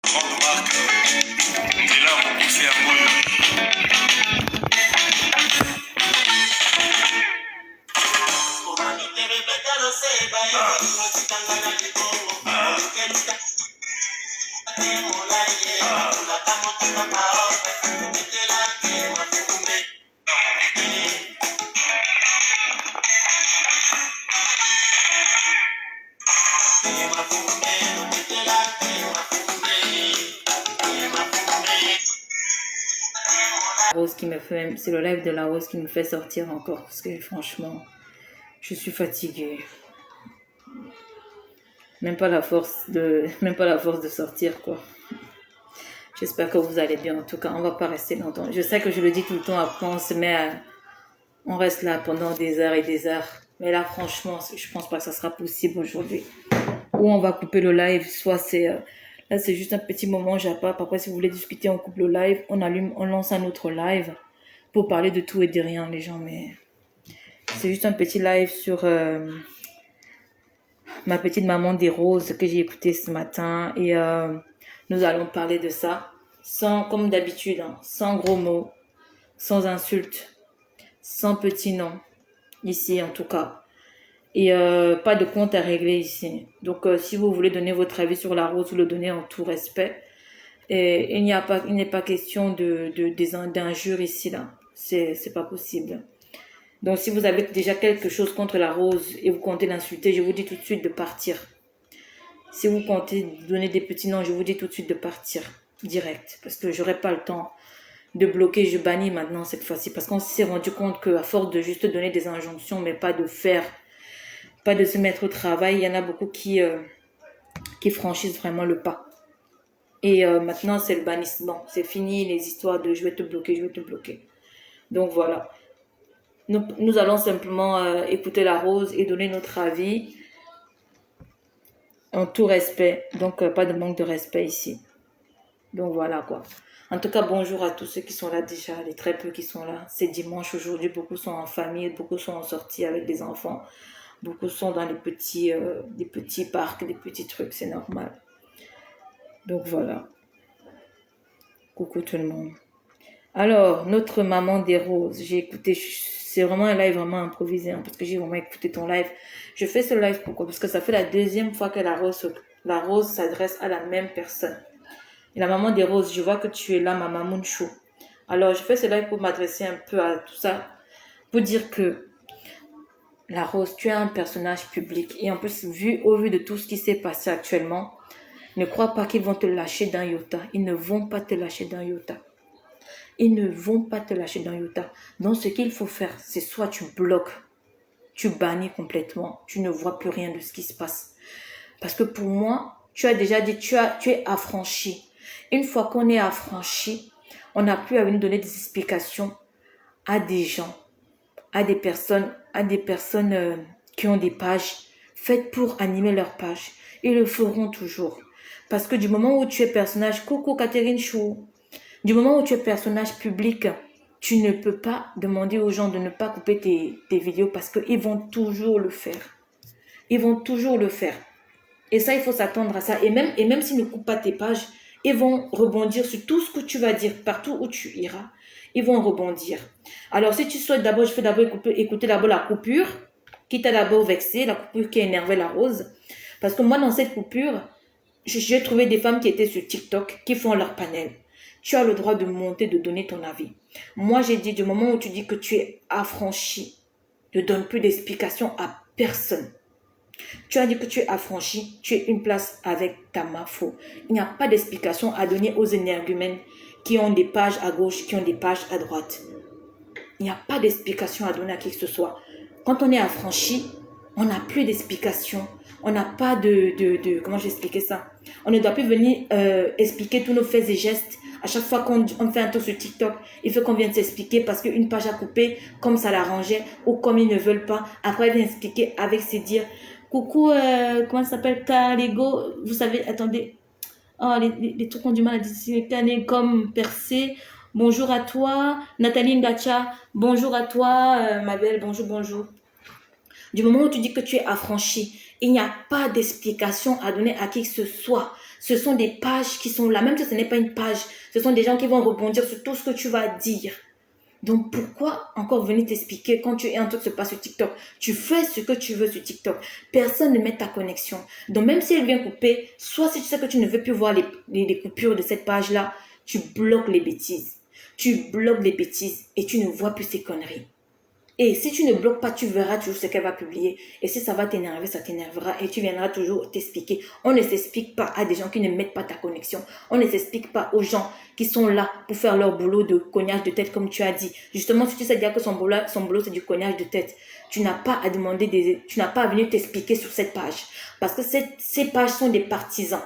Grande marque, et là, on fait un bon. Rose qui me fait, c'est le live de la Rose qui me fait sortir encore parce que franchement, je suis fatiguée. Même pas la force de sortir quoi. J'espère que vous allez bien. En tout cas, on va pas rester longtemps. Je sais que je le dis tout le temps, après on se met à, on reste là pendant des heures et des heures. Mais là, franchement, je pense pas que ça sera possible aujourd'hui. Ou on va couper le live, soit c'est là c'est juste un petit moment, j'appelle. Après, si vous voulez discuter, on coupe le live, on allume, on lance un autre live pour parler de tout et de rien, les gens. Mais c'est juste un petit live sur ma petite maman des roses que j'ai écouté ce matin et nous allons parler de ça sans, comme d'habitude, hein, sans gros mots, sans insultes, sans petits noms, ici en tout cas. Et pas de compte à régler ici. Donc si vous voulez donner votre avis sur la rose, vous le donnez en tout respect. Et il n'est pas question d'injures ici là. C'est pas possible. Donc si vous avez déjà quelque chose contre la rose et vous comptez l'insulter, je vous dis tout de suite de partir. Si vous comptez donner des petits noms, je vous dis tout de suite de partir direct. Parce que j'aurai pas le temps de bloquer, je bannis maintenant cette fois-ci. Parce qu'on s'est rendu compte qu'à force de juste donner des injonctions, mais pas de faire, pas de se mettre au travail, il y en a beaucoup qui franchissent vraiment le pas. Et maintenant, c'est le bannissement. C'est fini les histoires de je vais te bloquer, je vais te bloquer. Donc voilà. Nous allons simplement écouter la rose et donner notre avis en tout respect. Donc pas de manque de respect ici. Donc voilà quoi. En tout cas, bonjour à tous ceux qui sont là déjà, les très peu qui sont là. C'est dimanche aujourd'hui, beaucoup sont en famille, beaucoup sont en sortie avec des enfants. Beaucoup sont dans des petits parcs, des petits trucs, c'est normal. Donc voilà. Coucou tout le monde. Alors, notre maman des roses, j'ai écouté, c'est vraiment un live vraiment improvisé, hein, parce que j'ai vraiment écouté ton live. Je fais ce live pourquoi? Parce que ça fait la deuxième fois que la rose s'adresse à la même personne. Et la maman des roses, je vois que tu es là, maman Mounchou. Alors, je fais ce live pour m'adresser un peu à tout ça, pour dire que la rose, tu es un personnage public. Et en plus, au vu de tout ce qui s'est passé actuellement, ne crois pas qu'ils vont te lâcher d'un iota. Ils ne vont pas te lâcher d'un iota. Ils ne vont pas te lâcher d'un iota. Donc, ce qu'il faut faire, c'est soit tu bloques, tu bannis complètement, tu ne vois plus rien de ce qui se passe. Parce que pour moi, tu as déjà dit, tu es affranchi. Une fois qu'on est affranchi, on n'a plus à venir donner des explications à des gens, à des personnes qui ont des pages faites pour animer leur page. Ils le feront toujours. Parce que du moment où tu es personnage, coucou Catherine Chou, du moment où tu es personnage public, tu ne peux pas demander aux gens de ne pas couper tes vidéos parce qu'ils vont toujours le faire. Ils vont toujours le faire. Et ça, il faut s'attendre à ça. Et même s'ils ne coupent pas tes pages, ils vont rebondir sur tout ce que tu vas dire, partout où tu iras. Ils vont rebondir. Alors, si tu souhaites d'abord, je fais d'abord écouter d'abord la coupure qui t'a d'abord vexé, la coupure qui a énervé la rose. Parce que moi, dans cette coupure, j'ai trouvé des femmes qui étaient sur TikTok, qui font leur panel. Tu as le droit de monter, de donner ton avis. Moi, j'ai dit, du moment où tu dis que tu es affranchi, ne donne plus d'explications à personne. Tu as dit que tu es affranchi, tu es une place avec ta mafo. Il n'y a pas d'explication à donner aux énergumènes qui ont des pages à gauche, qui ont des pages à droite. Il n'y a pas d'explication à donner à qui que ce soit. Quand on est affranchi, on n'a plus d'explication. On n'a pas comment j'expliquais ça? On ne doit plus venir expliquer tous nos faits et gestes. À chaque fois qu'on fait un tour sur TikTok, il faut qu'on vienne s'expliquer parce qu'une page a coupé comme ça l'arrangeait ou comme ils ne veulent pas. Après, elle vient expliquer avec ses dires. Coucou, comment ça s'appelle? Caligo, vous savez, attendez. Oh, les trucs ont du mal à dire. Comme percé. Bonjour à toi. Nathalie Ngacha, bonjour à toi, ma belle. Bonjour, bonjour. Du moment où tu dis que tu es affranchi, il n'y a pas d'explication à donner à qui que ce soit. Ce sont des pages qui sont là, même si ce n'est pas une page. Ce sont des gens qui vont rebondir sur tout ce que tu vas dire. Donc, pourquoi encore venir t'expliquer quand tu es en train de se passer sur TikTok? Tu fais ce que tu veux sur TikTok. Personne ne met ta connexion. Donc, même si elle vient couper, soit si tu sais que tu ne veux plus voir les coupures de cette page-là, tu bloques les bêtises. Tu bloques les bêtises et tu ne vois plus ces conneries. Et si tu ne bloques pas, tu verras toujours ce qu'elle va publier. Et si ça va t'énerver, ça t'énervera. Et tu viendras toujours t'expliquer. On ne s'explique pas à des gens qui ne mettent pas ta connexion. On ne s'explique pas aux gens qui sont là pour faire leur boulot de cognage de tête, comme tu as dit. Justement, si tu sais dire que son boulot c'est du cognage de tête, tu n'as pas à demander tu n'as pas à venir t'expliquer sur cette page. Parce que ces pages sont des partisans.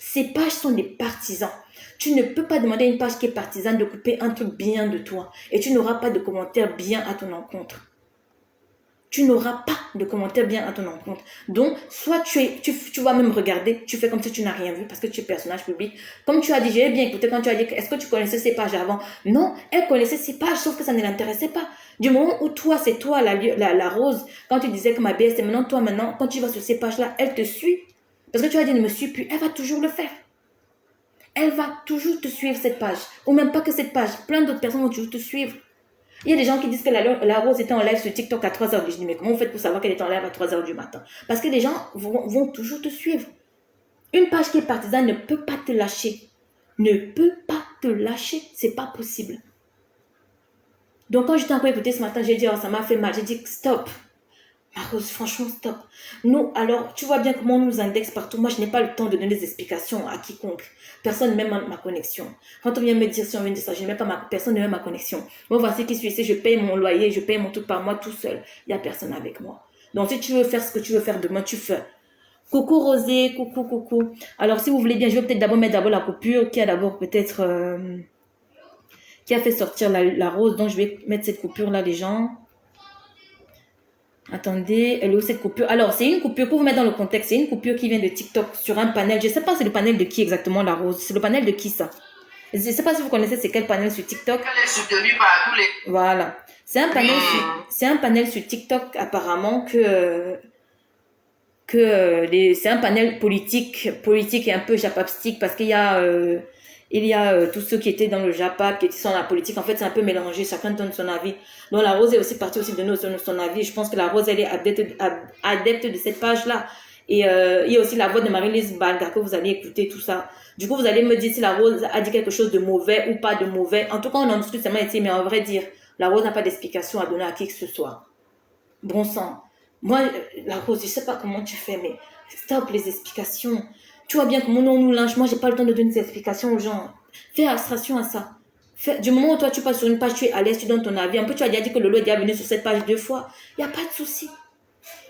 Ces pages sont des partisans. Tu ne peux pas demander à une page qui est partisane de couper un truc bien de toi. Et tu n'auras pas de commentaires bien à ton encontre. Tu n'auras pas de commentaires bien à ton encontre. Donc, soit tu vas même regarder, tu fais comme si tu n'as rien vu parce que tu es personnage public. Comme tu as dit, j'ai bien écouté quand tu as dit, est-ce que tu connaissais ces pages avant? Non, elle connaissait ces pages, sauf que ça ne l'intéressait pas. Du moment où toi, c'est toi la rose, quand tu disais que ma BS, c'est maintenant, quand tu vas sur ces pages-là, elle te suit. Parce que tu as dit, ne me suis plus, elle va toujours le faire. Elle va toujours te suivre cette page. Ou même pas que cette page. Plein d'autres personnes vont toujours te suivre. Il y a des gens qui disent que la Rose était en live sur TikTok à 3h. Je dis, mais comment vous faites pour savoir qu'elle est en live à 3h du matin? Parce que les gens vont toujours te suivre. Une page qui est partisane ne peut pas te lâcher. Ne peut pas te lâcher. C'est pas possible. Donc quand j'étais encore écouté ce matin, j'ai dit, oh, ça m'a fait mal. J'ai dit, stop. Ma Rose, franchement, stop. Nous, alors, tu vois bien comment on nous indexe partout. Moi, je n'ai pas le temps de donner des explications à quiconque. Personne ne met ma connexion. Quand on vient me dire si on vient de ça, je ne mets pas personne ne met ma connexion. Moi, voici qui suis ici, je paye mon loyer, je paye mon tout par mois tout seul. Il n'y a personne avec moi. Donc, si tu veux faire ce que tu veux faire demain, tu fais. Coucou Rosé, coucou. Alors, si vous voulez bien, je vais peut-être d'abord mettre la coupure qui a d'abord peut-être... qui a fait sortir la rose. Donc, je vais mettre cette coupure-là, les gens. Attendez, elle est où cette coupure? Alors, c'est une coupure, pour vous mettre dans le contexte, c'est une coupure qui vient de TikTok sur un panel. Je ne sais pas c'est le panel de qui exactement, la rose. C'est le panel de qui ça? Je ne sais pas si vous connaissez c'est quel panel sur TikTok. Elle est soutenue par tous les... Voilà. C'est un panel sur TikTok apparemment c'est un panel politique et un peu japapstique parce qu'il y a tous ceux qui étaient dans le Japap, qui sont dans la politique. En fait, c'est un peu mélangé. Chacun donne son avis. Donc, la Rose est aussi partie aussi donner son avis. Je pense que la Rose, elle est adepte de cette page-là. Et il y a aussi la voix de Marie-Lise Balga que vous allez écouter, tout ça. Du coup, vous allez me dire si la Rose a dit quelque chose de mauvais ou pas de mauvais. En tout cas, on en discute seulement ici, mais en vrai dire, la Rose n'a pas d'explication à donner à qui que ce soit. Bon sang. Moi, la Rose, je sais pas comment tu fais, mais stop les explications. Tu vois bien comment on nous lynche. Moi, j'ai pas le temps de donner des explications aux gens. Fais abstraction à ça. Du moment où toi, tu passes sur une page, tu es à l'aise, tu donnes ton avis. Un peu, tu as déjà dit que Lolo est déjà venu sur cette page 2 fois. Il n'y a pas de souci.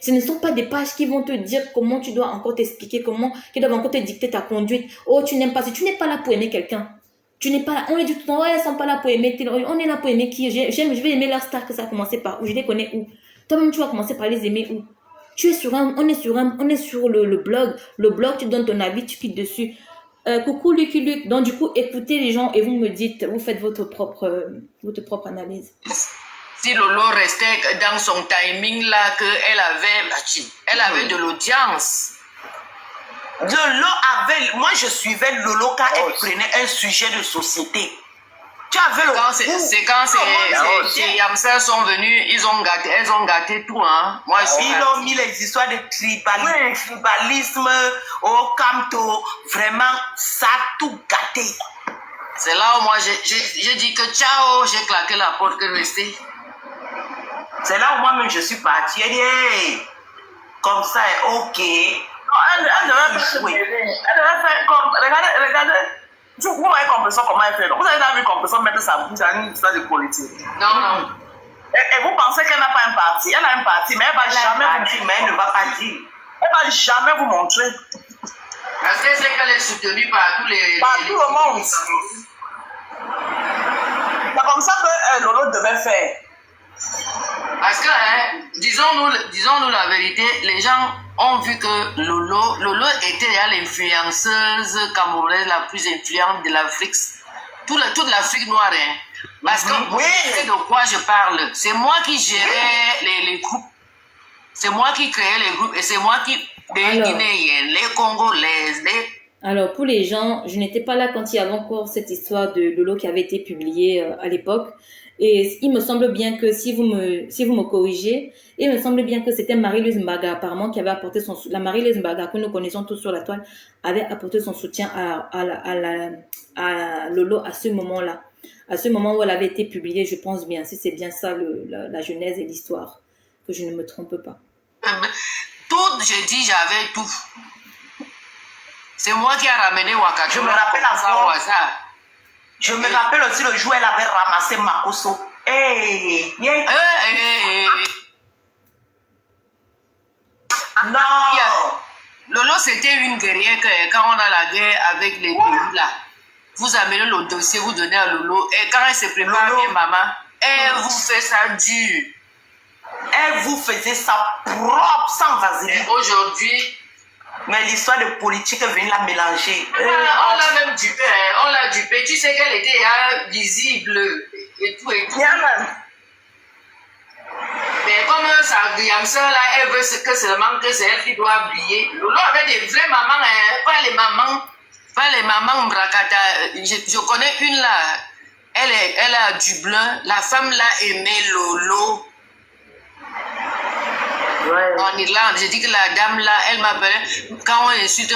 Ce ne sont pas des pages qui vont te dire comment tu dois encore t'expliquer, qui doivent encore te dicter ta conduite. Oh, tu n'aimes pas. Si tu n'es pas là pour aimer quelqu'un, tu n'es pas là. On est du tout le temps, ouais, ils sont pas là pour aimer. On est là pour aimer qui? Je vais aimer leur star que ça a commencé par où. Je les connais où. Toi-même, tu vas commencer par les aimer où? On est sur le blog. Le blog, tu donnes ton avis, tu cliques dessus. Coucou Lucky Luke. Donc, du coup, écoutez les gens et vous me dites, vous faites votre propre analyse. Si Lolo restait dans son timing là, elle avait de l'audience. Moi je suivais Lolo quand elle prenait un sujet de société. Tu avais le... C'est quand ces Yamsel sont venus, elles ont gâté tout, hein. Moi, ils ont mis les histoires de tribalisme au Camto. Vraiment, ça a tout gâté. C'est là où moi, j'ai dit que ciao, j'ai claqué la porte que rester. C'est là où moi-même je suis partie. Elle dit, hey, comme ça, ok. Elle devrait faire comme... Regardez. Vous voyez Compression comment elle fait. Vous avez déjà vu Compression mettre sa bouche à une histoire de politique? Non. Et vous pensez qu'elle n'a pas un parti? Elle a un parti, mais elle ne va jamais vous dire. Mais elle ne va pas dire. Elle ne va jamais vous montrer. Parce qu'elle sait qu'elle est soutenue par tous les... Par tout le monde. C'est comme ça que Lolo devait faire. Parce que, disons-nous la vérité, les gens ont vu que Lolo était l'influenceuse camerounaise la plus influente de l'Afrique. Toute l'Afrique noire. Hein. Parce que, vous savez de quoi je parle? C'est moi qui gérais les groupes. C'est moi qui créais les groupes et c'est moi qui... Les Guinéens, les Congolaises, Alors, pour les gens, je n'étais pas là quand il y avait encore cette histoire de Lolo qui avait été publiée à l'époque. Et il me semble bien que, si vous me corrigez, il me semble bien que c'était Marie-Louise Mbaga, apparemment, qui avait apporté la Marie-Louise Mbaga, que nous connaissons tous sur la toile, avait apporté son soutien à Lolo à ce moment-là. À ce moment où elle avait été publiée, je pense bien, si c'est bien ça la genèse et l'histoire, que je ne me trompe pas. Tout, j'ai dit, j'avais tout. C'est moi qui ai ramené Waka. Je me rappelle encore. Je me rappelle aussi le jour où elle avait ramassé Makoso. Hey, yeah. Non. Lolo, c'était une guerrière que quand on a la guerre avec les pays là, vous amenez le dossier, vous donnez à Lolo. Et quand elle se prépare bien, maman, elle vous fait ça dur. Elle vous faisait ça propre, sans vaseline. Aujourd'hui, mais l'histoire de politique est venue la mélanger. On l'a même dupé, hein. On l'a dupé. Tu sais qu'elle était visible et tout et tout. Mais comme ça, Yamsa là, elle veut que seulement que c'est elle qui doit briller. Lolo avait des vraies mamans, hein. Pas les mamans Mbrakata. Je connais une là. Elle a du blanc. La femme là aimait Lolo. Ouais. En Irlande, j'ai dit que la dame là, elle m'appelle. Quand on insulte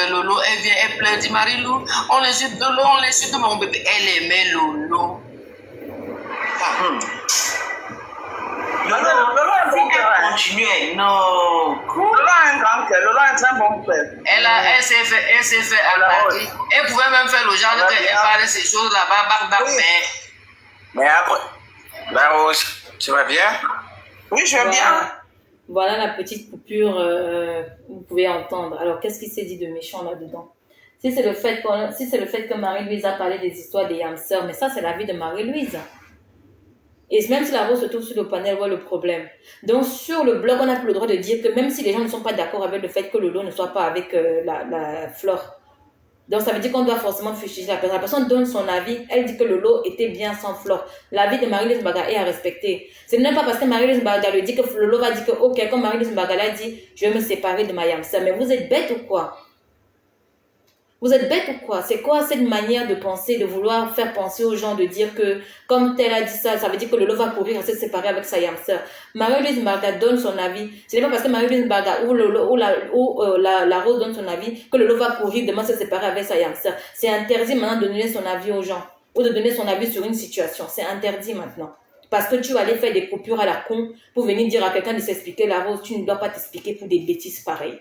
Lolo, elle vient, elle pleure, dit Marie-Lou, on insulte Lolo, on insulte mon bébé. Elle aimait Lolo. Lolo a un bon cœur. Continuez, non. Lolo a un grand cœur, Lolo a un très bon cœur. Elle s'est fait attaquer. Elle pouvait même faire le genre qu'elle parlait ces choses là-bas, mais après, là-haut, tu vas bien? Oui, je vais bien. Voilà la petite coupure vous pouvez entendre. Alors, qu'est-ce qui s'est dit de méchant là-dedans? Si c'est le fait que Marie-Louise a parlé des histoires des hamsters, mais ça, c'est la vie de Marie-Louise. Et même si la rose se trouve sur le panel, voit le problème. Donc, sur le blog, on n'a plus le droit de dire que même si les gens ne sont pas d'accord avec le fait que Lolo ne soit pas avec la fleur. Donc, ça veut dire qu'on doit forcément fustiger la personne. La personne donne son avis. Elle dit que Lolo était bien sans fleur. L'avis de Marie-Louise Mbaga est à respecter. Ce n'est pas parce que Marie-Louise Mbaga lui dit que Lolo va dire que, ok, comme Marie-Louise Mbaga l'a dit, je vais me séparer de ma yamsa. Mais vous êtes bête ou quoi? Vous êtes bête ou quoi? C'est quoi cette manière de penser, de vouloir faire penser aux gens, de dire que, comme tel a dit ça, ça veut dire que Lolo va courir à se séparer avec sa yamsa. Marie-Louise Mbaga donne son avis. Ce n'est pas parce que Marie-Louise Mbaga ou la Rose donne son avis que Lolo va courir demain se séparer avec sa yamsa. C'est interdit maintenant de donner son avis aux gens ou de donner son avis sur une situation. C'est interdit maintenant. Parce que tu vas aller faire des coupures à la con pour venir dire à quelqu'un de s'expliquer la Rose. Tu ne dois pas t'expliquer pour des bêtises pareilles.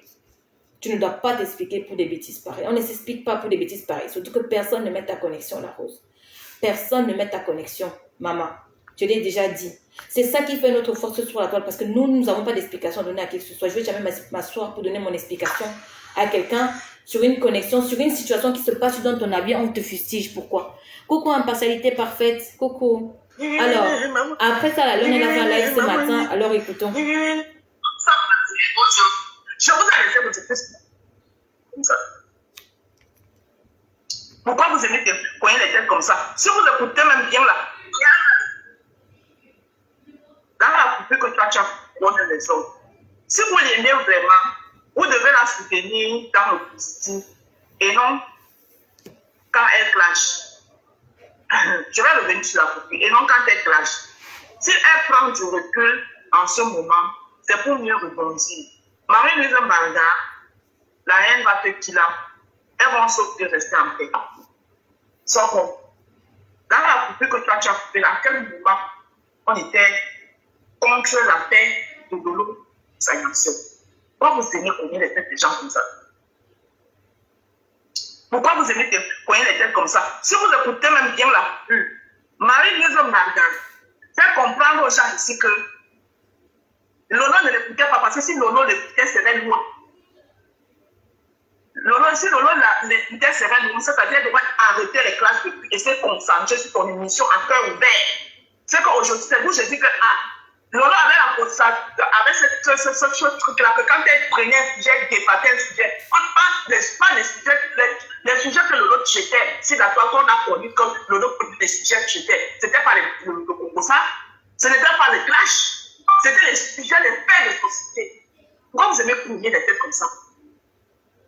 Tu ne dois pas t'expliquer pour des bêtises pareilles. On ne s'explique pas pour des bêtises pareilles. Surtout que personne ne met ta connexion, la Rose. Personne ne met ta connexion, maman. Je l'ai déjà dit. C'est ça qui fait notre force sur la toile. Parce que nous n'avons pas d'explication à donner à qui que ce soit. Je ne vais jamais m'asseoir pour donner mon explication à quelqu'un sur une connexion, sur une situation qui se passe dans ton avis. On te fustige. Pourquoi? Coucou, impartialité parfaite. Coucou. Alors, après ça, la Lune, elle a fait un live ce matin. Alors, écoutons. Je vous ai laissé votre fils. Comme ça. Pourquoi vous aimez coigner les têtes comme ça? Si vous écoutez même bien là, dans la coupée que tu as donné les autres, si vous l'aimez vraiment, vous devez la soutenir dans le positif et non quand elle clash. Je vais revenir sur la coupée et non quand elle clash. Si elle prend du recul en ce moment, c'est pour mieux rebondir. Marie-Louise Mbaga, la haine va te killer. Elles vont sauter rester en paix. Sans bon. Dans la coupée que tu as coupée, à quel moment on était contre la paix de Lolo, ça y est. Pourquoi vous aimez cogner les têtes des gens comme ça? Pourquoi vous aimez cogner les têtes comme ça? Si vous écoutez même bien la pub, Marie-Louise Mbaga fait comprendre aux gens ici que Lolo ne l'écoutait pas parce que si Lolo l'écoutait, serait loin. Si Lolo l'écoutait, serait loin. C'est-à-dire qu'elle doit arrêter les classes et se concentrer sur ton émission à cœur ouvert. C'est qu'aujourd'hui, c'est vous, je dis que Lolo avait ce truc-là, que quand elle prenait un sujet, débattait un sujet, pas les sujets que Lolo traitait. C'est la fois qu'on a connu que Lolo prenait les sujets traités. C'était pas le Congo, ça. Ce n'était pas le clash. C'était les sujets, les faits de société. Pourquoi vous aimez courir des têtes comme ça?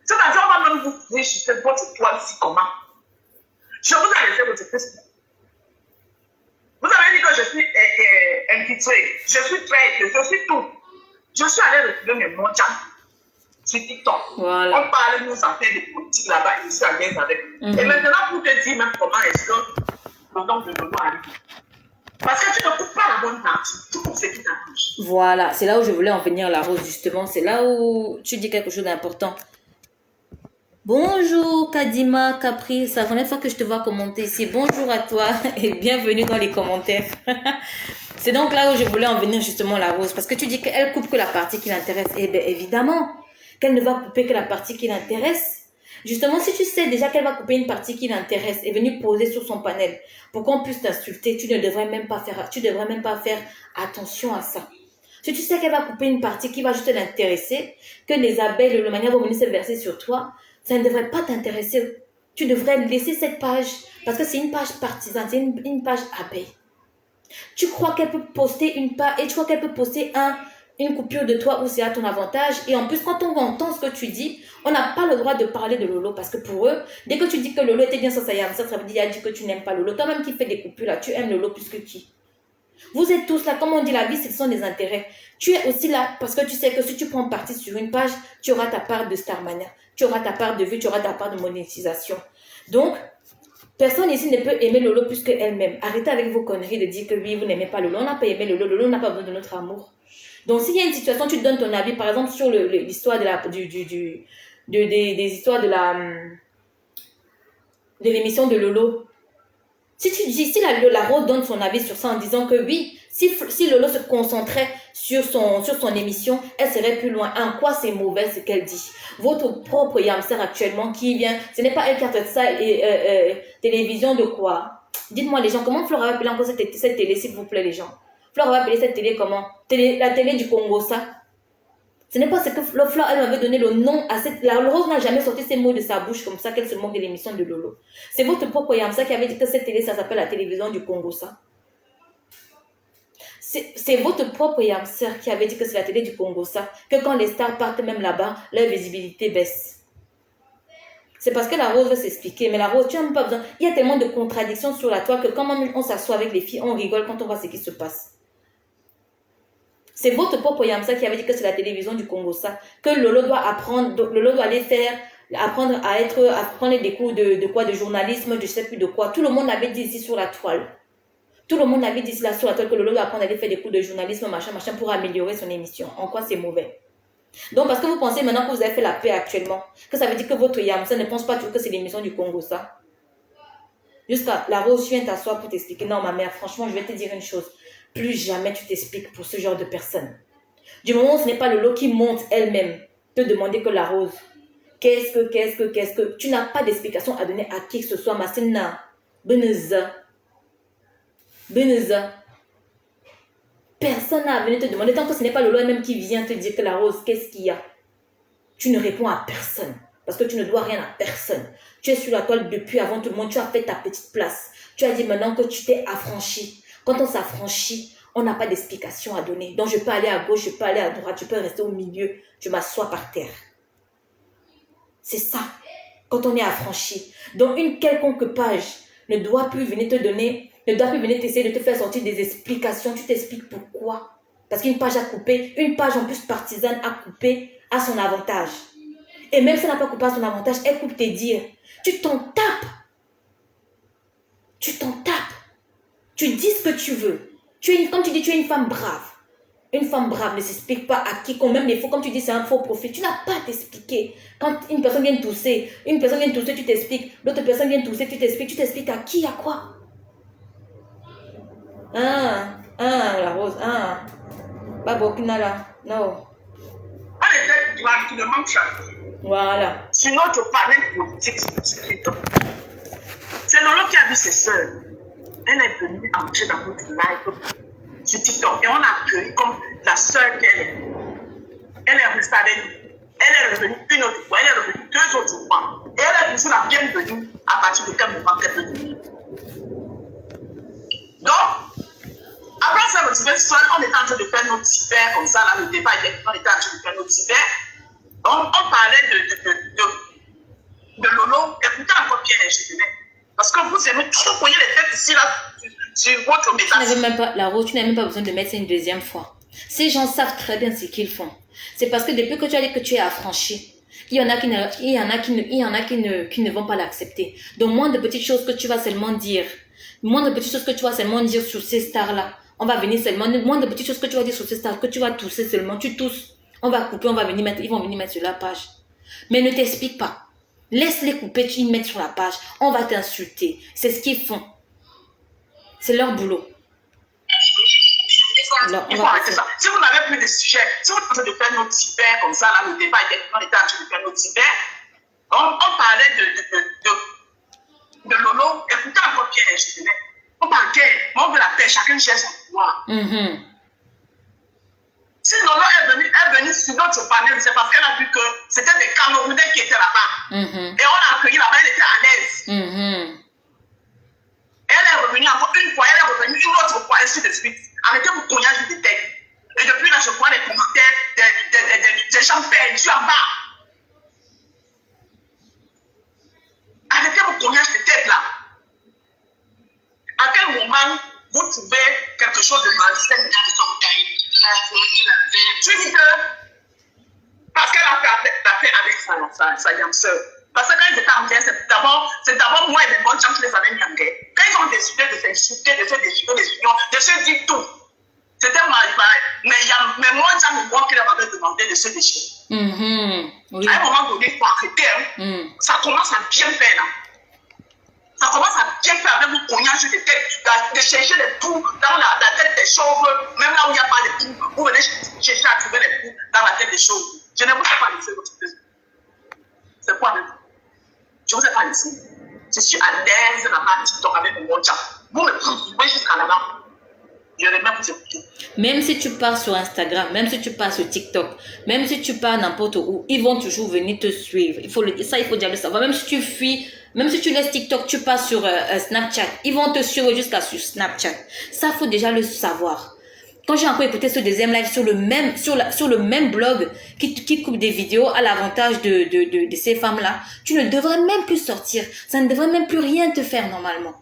C'est-à-dire, on va même vous dire sur votre toile-ci comment. Je vous ai laissé votre Facebook. Vous avez dit que je suis infiltrée, je suis traître, je suis tout. Je suis allée retrouver mes mondiales sur TikTok. Voilà. On parle, nous en fait de politique là-bas, je suis à l'aise avec. Et maintenant, pour te dire même comment est-ce que le nom de Lolo arrive. Parce que tu ne coupes pas la bonne partie, tu coupes ce qui t'arrange. Voilà, c'est là où je voulais en venir, la Rose, justement. C'est là où tu dis quelque chose d'important. Bonjour Kadima, Capri, c'est la première fois que je te vois commenter ici. Bonjour à toi et bienvenue dans les commentaires. C'est donc là où je voulais en venir justement, la Rose, parce que tu dis qu'elle coupe que la partie qui l'intéresse. Eh bien évidemment qu'elle ne va couper que la partie qui l'intéresse. Justement, si tu sais déjà qu'elle va couper une partie qui l'intéresse et venir poser sur son panel pour qu'on puisse t'insulter, tu devrais même pas faire attention à ça. Si tu sais qu'elle va couper une partie qui va juste l'intéresser, que les abeilles, de manière vont venir se verser sur toi, ça ne devrait pas t'intéresser. Tu devrais laisser cette page parce que c'est une page partisane, c'est une page abeille. Tu crois qu'elle peut poster une page et tu crois qu'elle peut poster une coupure de toi où c'est à ton avantage. Et en plus, quand on entend ce que tu dis, on n'a pas le droit de parler de Lolo parce que pour eux, dès que tu dis que Lolo était bien sans Sayam, ça veut dire que tu n'aimes pas Lolo. Toi-même qui fais des coupures là, tu aimes Lolo plus que qui? Vous êtes tous là, comme on dit, la vie, ce sont des intérêts. Tu es aussi là parce que tu sais que si tu prends parti sur une page, tu auras ta part de Starmania, tu auras ta part de vue, tu auras ta part de monétisation. Donc, personne ici ne peut aimer Lolo plus qu'elle-même. Arrêtez avec vos conneries de dire que oui, vous n'aimez pas Lolo. On n'a pas aimé Lolo. Lolo n'a pas besoin de notre amour. Donc, s'il y a une situation, tu donnes ton avis, par exemple, sur l'histoire de des histoires de l'émission de Lolo. Si tu dis, si la Rose donne son avis sur ça en disant que oui, si Lolo se concentrait sur son émission, elle serait plus loin. En quoi c'est mauvais ce qu'elle dit? Votre propre Yamser actuellement qui vient, ce n'est pas elle qui a fait ça, télévision de quoi? Dites-moi les gens, comment Flora va appeler encore cette télé, s'il vous plaît les gens? Flora va appeler cette télé comment? La télé du Congo, ça? Ce n'est pas ce que Flora, elle m'avait donné le nom à cette... La Rose n'a jamais sorti ces mots de sa bouche comme ça qu'elle se moque de l'émission de Lolo. C'est votre propre Yamsa qui avait dit que cette télé, ça s'appelle la télévision du Congo, ça. C'est votre propre Yamsa qui avait dit que c'est la télé du Congo, ça. Que quand les stars partent même là-bas, leur visibilité baisse. C'est parce que la Rose veut s'expliquer. Mais la Rose, tu n'as même pas besoin. Il y a tellement de contradictions sur la toile que quand on s'assoit avec les filles, on rigole quand on voit ce qui se passe. C'est votre propre Yamsa qui avait dit que c'est la télévision du Congo, ça. Que Lolo doit apprendre, Lolo doit aller apprendre à prendre des cours de journalisme, je ne sais plus de quoi. Tout le monde avait dit ici sur la toile. Tout le monde avait dit ici sur la toile que Lolo doit apprendre à aller faire des cours de journalisme, machin, pour améliorer son émission. En quoi c'est mauvais? Donc, parce que vous pensez maintenant que vous avez fait la paix actuellement, que ça veut dire que votre Yamsa ne pense pas toujours que c'est l'émission du Congo, ça. Jusqu'à la Rose, tu viens t'asseoir pour t'expliquer. Non, ma mère, franchement, je vais te dire une chose. Plus jamais tu t'expliques pour ce genre de personnes. Du moment où ce n'est pas Lolo qui monte elle-même, te demander que la Rose, qu'est-ce que, tu n'as pas d'explication à donner à qui que ce soit, Massina, Beneza. Personne n'a venu te demander, tant que ce n'est pas Lolo elle-même qui vient te dire que la Rose, qu'est-ce qu'il y a? Tu ne réponds à personne, parce que tu ne dois rien à personne. Tu es sur la toile depuis avant tout le monde, tu as fait ta petite place. Tu as dit maintenant que tu t'es affranchi. Quand on s'affranchit, on n'a pas d'explication à donner. Donc, je peux aller à gauche, je peux aller à droite, je peux rester au milieu, je m'assois par terre. C'est ça, quand on est affranchi. Donc, une quelconque page ne doit plus venir te donner, ne doit plus venir t'essayer de te faire sortir des explications. Tu t'expliques pourquoi. Parce qu'une page à couper, une page en plus partisane à couper à son avantage. Et même si elle n'a pas coupé à son avantage, elle coupe tes dires. Tu t'en tapes. Tu t'en tapes. Tu dis ce que tu veux. Comme tu dis, tu es une femme brave. Une femme brave ne s'explique pas à quiconque. Même les faux, comme tu dis, c'est un faux profil. Tu n'as pas à t'expliquer. Quand une personne vient tousser, tu t'expliques. L'autre personne vient tousser, tu t'expliques. Tu t'expliques à qui, à quoi? La Rose, pas beaucoup, là. Non. On était tranquillement tranquille. Voilà. Sur notre panel politique, c'est Lolo qui a vu ses soeurs. Elle est venue entrer dans notre live sur TikTok et on a accueilli comme la soeur qu'elle est. Elle est restée avec nous. Elle est revenue une autre fois, elle est revenue 2 autres fois. Et elle est venue la bienvenue à partir de quel moment qu'elle peut venir. Donc, après ça, on était en train de faire notre hiver comme ça, là, le débat était, on était en train de faire notre hiver. On parlait de Lolo. Écoutez encore bien, je dirais. Parce que vous aimez trop cogner les têtes ici, là, sur votre métal. La route, tu n'as même pas besoin de mettre ça une deuxième fois. Ces gens savent très bien ce qu'ils font. C'est parce que depuis que tu as dit que tu es affranchi, il y en a qui ne vont pas l'accepter. Donc, moins de petites choses que tu vas seulement dire, sur ces stars-là, on va venir seulement, moins de petites choses que tu vas dire sur ces stars, que tu vas tousser seulement, tu tousses, on va couper, ils vont venir mettre sur la page. Mais ne t'explique pas. Laisse-les couper, tu les mets sur la page, on va t'insulter. C'est ce qu'ils font. C'est leur boulot. Alors, il faut arrêter ça. Si vous n'avez plus de sujet, si vous êtes en train de faire notre cyber comme ça, là, le débat était en train de faire notre cyber, on parlait de Lolo. Écoutez encore bien, je dirais. On parlait, on veut la paix, chacun cherche son pouvoir. Si Lolo est venue sur notre panel, c'est parce qu'elle a vu que c'était des Camerounais qui étaient là-bas. Et on l'a accueilli là-bas, elle était à l'aise. Elle est revenue encore une fois, elle est revenue une autre fois, ainsi de suite. Arrêtez vos cognages de tête. Et depuis là, je vois les commentaires des gens perdus en bas. Arrêtez vos cognages de tête là. À quel moment vous trouvez quelque chose de malsain dans son pays? Tu dis que parce qu'elle a fait avec sa yamseur. Parce que quand ils étaient en guerre, c'est d'abord moi et les bonnes gens qui les avaient mis en guerre. Quand ils ont décidé de s'insulter, de se déchirer les unions, de se dire tout, c'était mal. Mais moi, j'ai moi qui leur avais demandé de se déchirer. Oui. À un moment donné, il faut arrêter. Ça commence à bien faire là. Ça commence à bien faire avec vos cognages de tête, de chercher les poux dans la tête des chauves, même là où il n'y a pas de poux. Vous venez chercher à trouver les poux dans la tête des chauves. Je ne vous ai pas laissé votre plaisir. C'est quoi avec vous? Je ne vous ai pas laissé. Je suis à l'aise là-bas, TikTok avec mon bon chat. Vous me poursuivez jusqu'à là-bas. Je vais même vous écouter. Même si tu pars sur Instagram, même si tu pars sur TikTok, même si tu pars n'importe où, ils vont toujours venir te suivre. Il faut déjà le savoir. Même si tu fuis, même si tu laisses TikTok, tu pars sur Snapchat, ils vont te suivre jusqu'à sur Snapchat. Ça, il faut déjà le savoir. Quand j'ai encore écouté ce deuxième live sur le même blog qui coupe des vidéos à l'avantage de ces femmes-là, tu ne devrais même plus sortir. Ça ne devrait même plus rien te faire normalement.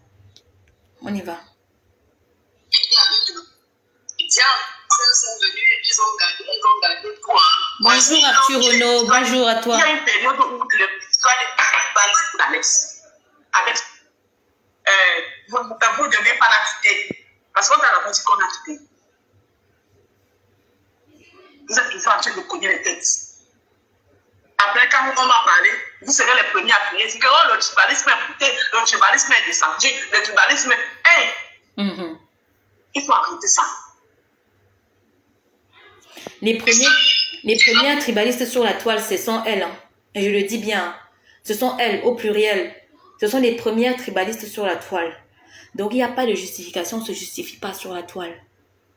On y va. Bonjour Arthur Renaud, bonjour à toi. Il y a une période où l'histoire est d'Alex. Vous ne devez pas la quitter. Parce qu'on a dit qu'on a quitté. Vous êtes toujours en train de cogner les têtes. Après, quand on m'a parlé, vous serez les premiers à crier. C'est que oh, le tribalisme est monté, le tribalisme est descendu, le tribalisme est... Hey! Il faut arrêter ça. Les premières tribalistes sur la toile, ce sont elles. Hein. Et je le dis bien. Ce sont elles, au pluriel. Ce sont les premières tribalistes sur la toile. Donc, il n'y a pas de justification. On ne se justifie pas sur la toile.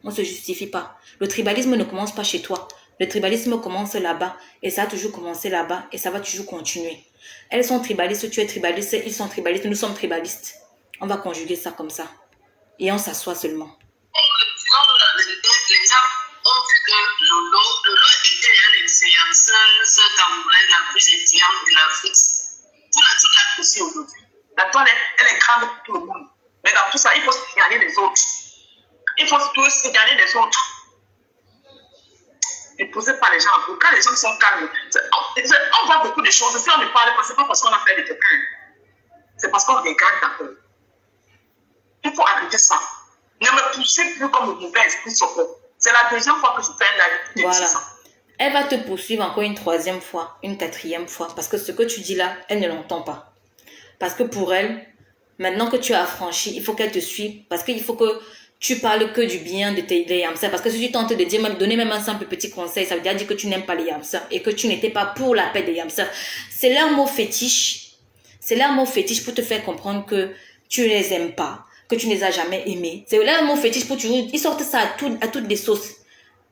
On ne se justifie pas. Le tribalisme ne commence pas chez toi. Le tribalisme commence là-bas. Et ça a toujours commencé là-bas. Et ça va toujours continuer. Elles sont tribalistes, tu es tribaliste, ils sont tribalistes, nous sommes tribalistes. On va conjuguer ça comme ça. Et on s'assoit seulement. Les gens ont vu que Lolo était l'influenceuse camerounaise la plus influente de l'Afrique. Toute la poussée aujourd'hui. La toile, elle est grande pour tout le monde. Mais dans tout ça, il faut signaler les autres. Il faut tous signaler les autres. Ne posez pas les gens en quand les gens sont calmes. On voit beaucoup de choses. Si on ne parle pas, ce n'est pas parce qu'on a fait des quelqu'un. C'est parce qu'on regarde d'accord. Il faut arrêter ça. Ne me poussez plus comme une mauvais esprit sur vous. C'est la deuxième fois que je fais un live. Voilà. Elle va te poursuivre encore une troisième fois, une quatrième fois. Parce que ce que tu dis là, elle ne l'entend pas. Parce que pour elle, maintenant que tu as affranchi, il faut qu'elle te suive. Parce qu'il faut que tu parles que du bien de tes hamsters. Parce que si tu tentes de dire, donner même un simple petit conseil, ça veut dire que tu n'aimes pas les hamsters et que tu n'étais pas pour la paix des hamsters. C'est leur mot fétiche. C'est leur mot fétiche pour te faire comprendre que tu ne les aimes pas, que tu ne les as jamais aimés. C'est leur mot fétiche pour toujours... Ils sortent ça à toutes les sauces.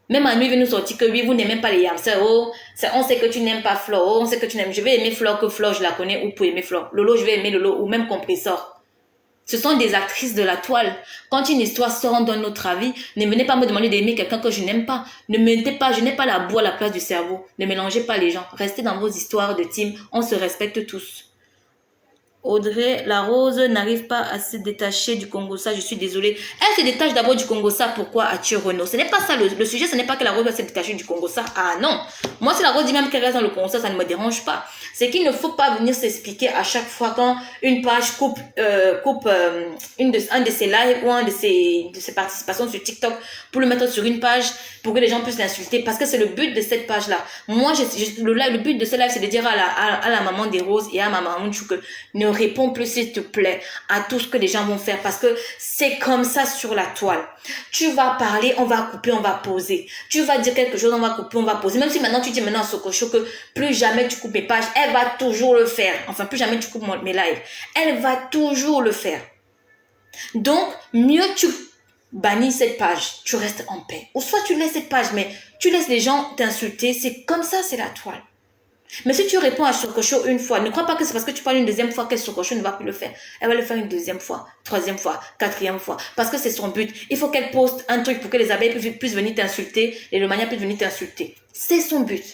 Même à nous, ils viennent nous sortir que oui, vous n'aimez pas les hamsters. Oh, on sait que tu n'aimes pas Flore. Oh, on sait que tu n'aimes... Je vais aimer Flore que Flore, je la connais. Ou pour aimer Flore. Lolo, je vais aimer Lolo. Ou même Compressor. Ce sont des actrices de la toile. Quand une histoire sort dans notre avis, ne venez pas me demander d'aimer quelqu'un que je n'aime pas. Ne mettez pas, je n'ai pas la boue à la place du cerveau. Ne mélangez pas les gens. Restez dans vos histoires de team. On se respecte tous. Audrey, la Rose n'arrive pas à se détacher du Congo-Ça, je suis désolée. Elle se détache d'abord du Congo-Ça, pourquoi as-tu Renault? Ce n'est pas ça, le sujet, ce n'est pas que la Rose va se détacher du Congo-Ça. Ah non, moi si la Rose dit même qu'elle reste dans le Congo-Ça, ça ne me dérange pas. C'est qu'il ne faut pas venir s'expliquer à chaque fois quand une page coupe un de ses lives ou un de ses participations sur TikTok pour le mettre sur une page pour que les gens puissent l'insulter, parce que c'est le but de cette page-là. Moi, le but de ce live, c'est de dire à la maman des Roses et à ma maman Chou que ne réponds plus, s'il te plaît, à tout ce que les gens vont faire, parce que c'est comme ça sur la toile. Tu vas parler, on va couper, on va poser. Tu vas dire quelque chose, on va couper, on va poser. Même si maintenant tu dis à Sokocho que plus jamais tu coupes mes pages, elle va toujours le faire. Enfin, plus jamais tu coupes mes lives. Elle va toujours le faire. Donc, mieux tu bannis cette page, tu restes en paix. Ou soit tu laisses cette page, mais tu laisses les gens t'insulter. C'est comme ça, c'est la toile. Mais si tu réponds à Sokocho une fois, ne crois pas que c'est parce que tu parles une deuxième fois que Sokocho ne va plus le faire. Elle va le faire une deuxième fois, troisième fois, quatrième fois. Parce que c'est son but. Il faut qu'elle poste un truc pour que les abeilles puissent venir t'insulter et le mania puisse venir t'insulter. C'est son but.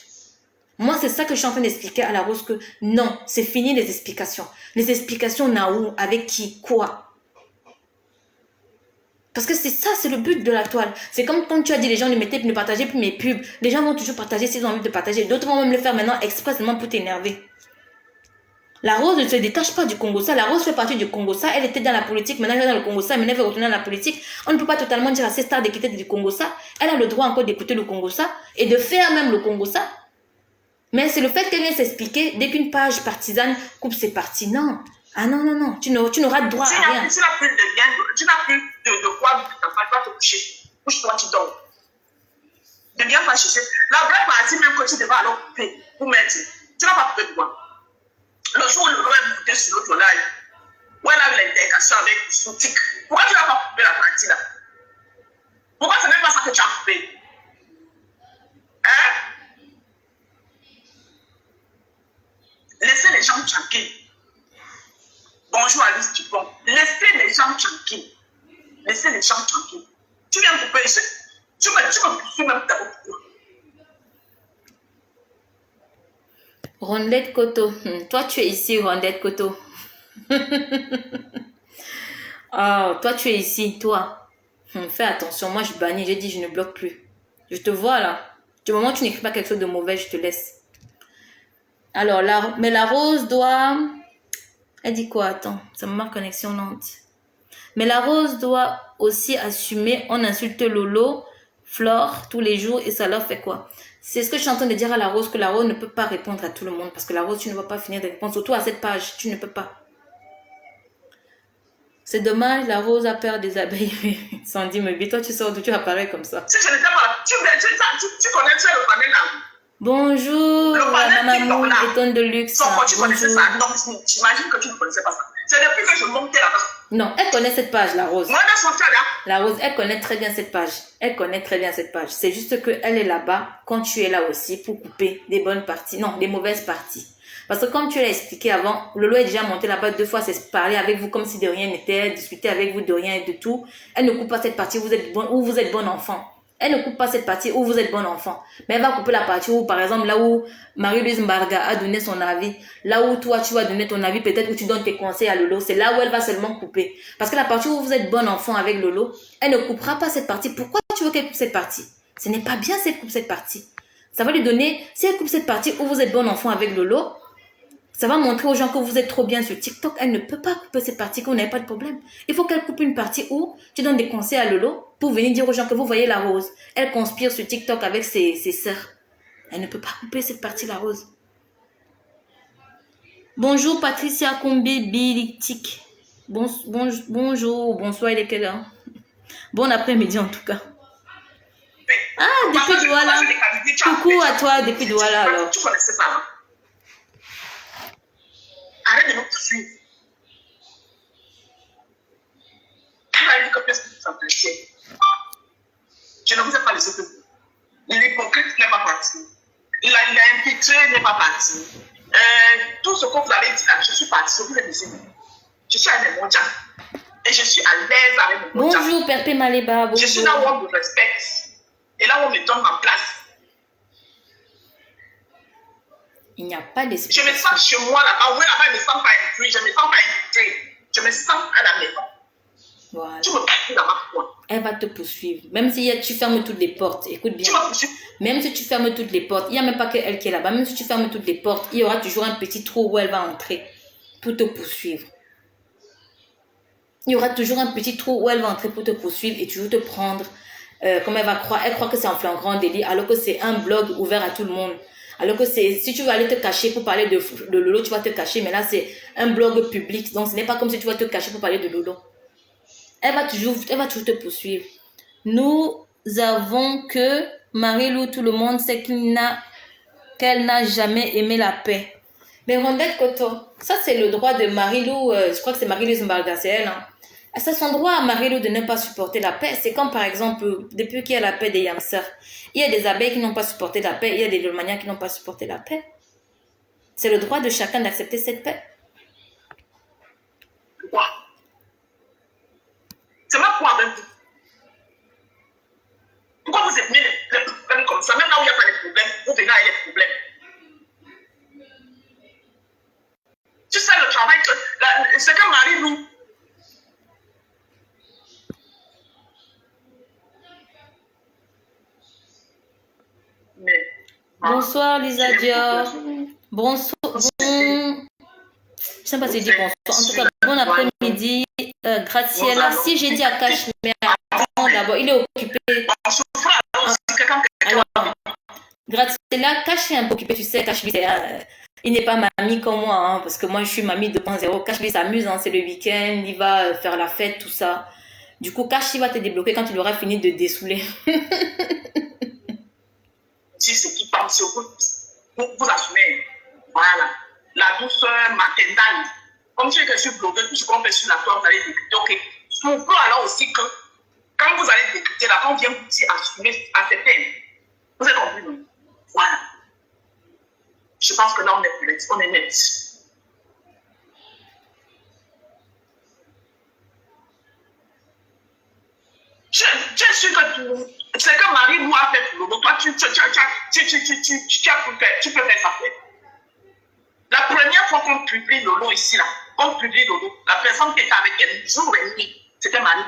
Moi, c'est ça que je suis en train d'expliquer à la Rose, que non, c'est fini les explications. Les explications, où, avec qui, quoi. Parce que c'est ça, c'est le but de la toile. C'est comme quand tu as dit, les gens ne partagez plus mes pubs. Les gens vont toujours partager s'ils ont envie de partager. D'autres vont même le faire maintenant expressément pour t'énerver. La Rose ne se détache pas du Congo-Ça. La Rose fait partie du Congo-Ça. Elle était dans la politique, maintenant elle est dans le Congo-Ça, mais elle veut retourner dans la politique. On ne peut pas totalement dire à ces stars de quitter du Congo-Ça. Elle a le droit encore d'écouter le Congo-Ça et de faire même le Congo-Ça. Mais c'est le fait qu'elle vient s'expliquer dès qu'une page partisane coupe ses parties. Non. Ah non, non, non. Tu n'auras droit à rien. Tu n'as plus de quoi te coucher. Couche-toi, tu dors. Ne viens pas chercher. La vraie partie, même que tu devras alors couper pour mettre. Tu n'as pas coupé de quoi. Le jour où le va écouter sur l'autre live, où elle a eu l'intégration avec Soutik, pourquoi tu n'as pas coupé la partie là? Pourquoi ce n'est pas ça que tu as coupé? Hein? Laissez les gens tranquilles. Bonjour Alice Dupont. Laissez les gens tranquilles. Laissez les gens tranquilles. Tu viens couper. Tu me poursuis même d'abord. Rondette Koto. Toi, tu es ici, Rondette Koto. Oh, toi, tu es ici, toi. Fais attention. Moi, je bannis. J'ai dit, je ne bloque plus. Je te vois là. Du moment où tu n'écris pas quelque chose de mauvais, je te laisse. Alors, mais la Rose doit... Elle dit quoi? Attends, ça me marque connexion lente. Mais la Rose doit aussi assumer, on insulte Lolo, Flore tous les jours et ça leur fait quoi? C'est ce que je suis en train de dire à la Rose, que la Rose ne peut pas répondre à tout le monde. Parce que la Rose, tu ne vas pas finir de répondre. Surtout à cette page, tu ne peux pas. C'est dommage, la Rose a peur des abeilles. Sandy me dit, toi tu sors d'où tu apparais comme ça? Si je n'étais pas, tu connais le panel là. Bonjour, Mamamou, étonne de luxe. Tu connaissais ça? Non, j'imagine que tu ne connaissais pas ça. C'est depuis que je montais là-bas. Non, elle connaît cette page, la Rose. Moi, dans son cas là. La Rose, elle connaît très bien cette page. Elle connaît très bien cette page. C'est juste qu'elle est là-bas quand tu es là aussi pour couper des bonnes parties. Non, des mauvaises parties. Parce que comme tu l'as expliqué avant, Lolo est déjà monté là-bas 2 fois, c'est parler avec vous comme si de rien n'était, discuter avec vous de rien et de tout. Elle ne coupe pas cette partie où vous êtes bon enfant. Elle ne coupe pas cette partie où vous êtes bon enfant. Mais elle va couper la partie où, par exemple, là où Marie-Louise Mbarga a donné son avis, là où toi, tu vas donner ton avis, peut-être où tu donnes tes conseils à Lolo, c'est là où elle va seulement couper. Parce que la partie où vous êtes bon enfant avec Lolo, elle ne coupera pas cette partie. Pourquoi tu veux qu'elle coupe cette partie? Ce n'est pas bien si elle coupe cette partie. Ça va lui donner, si elle coupe cette partie où vous êtes bon enfant avec Lolo, ça va montrer aux gens que vous êtes trop bien sur TikTok. Elle ne peut pas couper cette partie, que vous n'avez pas de problème. Il faut qu'elle coupe une partie où tu donnes des conseils à Lolo pour venir dire aux gens que vous voyez la Rose. Elle conspire sur TikTok avec ses sœurs. Elle ne peut pas couper cette partie, la Rose. Bonjour Patricia Kombi Bilitik. Bonjour, bonsoir les gars. Bon après-midi en tout cas. Ah, depuis Douala. Coucou à toi depuis Douala alors. Tu connaissais ça, hein? Arrête de nous poursuivre. Elle a dit que personne ne s'empêchait. Je ne vous ai pas laissé que vous. L'hypocrite n'est pas parti. Il a infiltré n'est pas parti. Tout ce que vous avez dit là, je suis parti, je vous ai laissé. Je suis allé mondial. suis à l'aise avec mon job. Bonjour, Perpé Maleba. Je suis là où on me respecte. Et là où on me donne ma place. Il n'y a pas d'esprit. Je me sens chez moi là-bas. Oui, là-bas, je ne me sens pas inclus. Je ne me sens pas invité. Je me sens à la maison. Voilà. Tu me parles là-bas quoi? Elle va te poursuivre. Même si tu fermes toutes les portes, écoute bien. Tu me poursuis. Même si tu fermes toutes les portes, il n'y a même pas que elle qui est là-bas. Même si tu fermes toutes les portes, il y aura toujours un petit trou où elle va entrer pour te poursuivre. Il y aura toujours un petit trou où elle va entrer pour te poursuivre et toujours te prendre. Comme elle croit que c'est en flagrant délit, alors que c'est un blog ouvert à tout le monde. Alors que si tu veux aller te cacher pour parler de Lolo, tu vas te cacher, mais là c'est un blog public, donc ce n'est pas comme si tu vas te cacher pour parler de Lolo. Elle va toujours te poursuivre. Nous avons que Marie-Lou, tout le monde sait qu'elle n'a jamais aimé la paix. Mais Rondette Koto, ça c'est le droit de Marie-Lou, je crois que c'est Marie-Lou Zimbarga, c'est elle. Hein. C'est son droit à Marie-Lou de ne pas supporter la paix. C'est comme par exemple, depuis qu'il y a la paix des Yamsar, il y a des abeilles qui n'ont pas supporté la paix, il y a des Lomaniens qui n'ont pas supporté la paix. C'est le droit de chacun d'accepter cette paix. Pourquoi? C'est ma foi avec vous. Pourquoi vous êtes mis les problèmes comme ça? Même là où il n'y a pas de problèmes, vous venez avec les problèmes. Tu sais le travail que c'est que Marie-Lou. Bonsoir Lisa Dior. Bonsoir. Je ne sais pas si je dis bonsoir. En tout cas, bon après-midi. Graciela. Si j'ai dit à Cachemire, d'abord, il est occupé. Alors, Graciela, Cache est un peu occupé. Tu sais, Cachemire, il n'est pas mamie comme moi, hein, parce que moi, je suis mamie 2.0. Cachemire s'amuse, hein, c'est le week-end, il va faire la fête, tout ça. Du coup, Cache, il va te débloquer quand il aura fini de dessouler. Si ce qui pense sur vous, vous assumez. Voilà. La douceur maternelle. Comme je suis bloqué, tout ce qu'on fait sur la toile, vous allez décrypter. Ok. Souvent alors aussi que quand vous allez décrypter, là, quand on vient vous dire assumer, accepter. Vous avez compris, non? Voilà. Je pense que là, on est net. Je suis que c'est que Marie-Lou a fait pour Lolo. Toi, tu peux faire ça. La première fois qu'on publie Lolo ici, là, on publie Lolo, la personne qui était avec elle, jour et nuit, c'était Marie.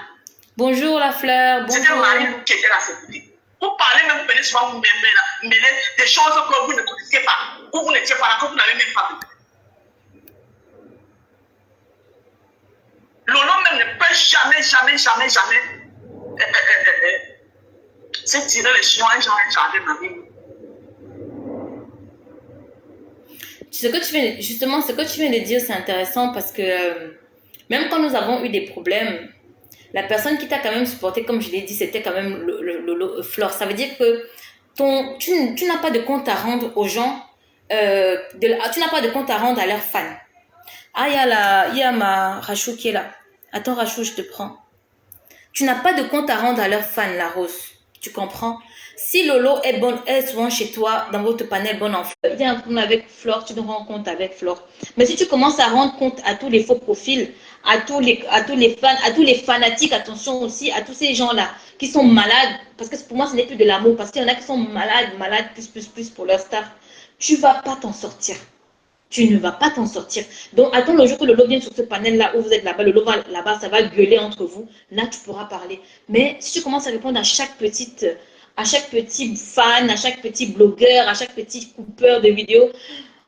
Bonjour la fleur, bonjour. C'était Marie-Lou qui était là, c'est vous. Vous parlez même, vous venez souvent vous mêler des choses que vous ne connaissiez pas, ou vous n'étiez pas là, que vous n'avez même pas vu. Lolo même ne peut jamais c'est tirer les chiens et changer ma vie. Ce que tu viens de dire, c'est intéressant parce que même quand nous avons eu des problèmes, la personne qui t'a quand même supporté, comme je l'ai dit, c'était quand même Flore. Ça veut dire que tu n'as pas de compte à rendre aux gens, tu n'as pas de compte à rendre à leurs fans. Ah, il y a ma Rachou qui est là. Attends, Rachou, je te prends. Tu n'as pas de compte à rendre à leurs fans, la Rose. Tu comprends? Si Lolo est souvent chez toi, dans votre panel bon enfant, viens un peu avec Flore, tu te rends compte avec Flore. Mais si tu commences à rendre compte à tous les faux profils, à tous les fans, à tous les fanatiques, attention aussi, à tous ces gens-là qui sont malades, parce que pour moi, ce n'est plus de l'amour, parce qu'il y en a qui sont malades, plus pour leur star, tu ne vas pas t'en sortir. Tu ne vas pas t'en sortir. Donc, attends le jour que Lolo vienne sur ce panel-là où vous êtes là-bas, Lolo va là-bas, ça va gueuler entre vous. Là, tu pourras parler. Mais si tu commences à répondre à chaque petit fan, à chaque petit blogueur, à chaque petit coupeur de vidéos,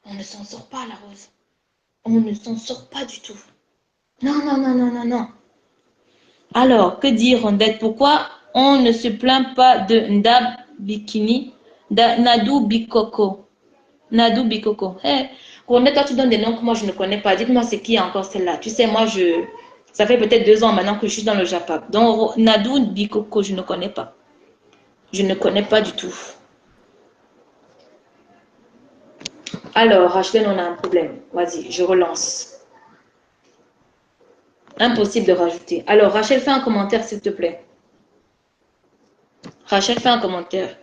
on ne s'en sort pas, la Rose. On ne s'en sort pas du tout. Non. Alors, que dire, Rondette? Pourquoi on ne se plaint pas de Ndab Bikini, Nadou Bikoko? Nadou Bikoko. Hey, Rondette, toi, tu donnes des noms que moi, je ne connais pas. Dites-moi, c'est qui encore celle-là? Tu sais, moi, ça fait peut-être 2 ans maintenant que je suis dans le Japon. Donc, Nadou Bikoko, je ne connais pas. Je ne connais pas du tout. Alors, Rachel, on a un problème. Vas-y, je relance. Impossible de rajouter. Alors, Rachel, fais un commentaire, s'il te plaît. Rachel, fais un commentaire.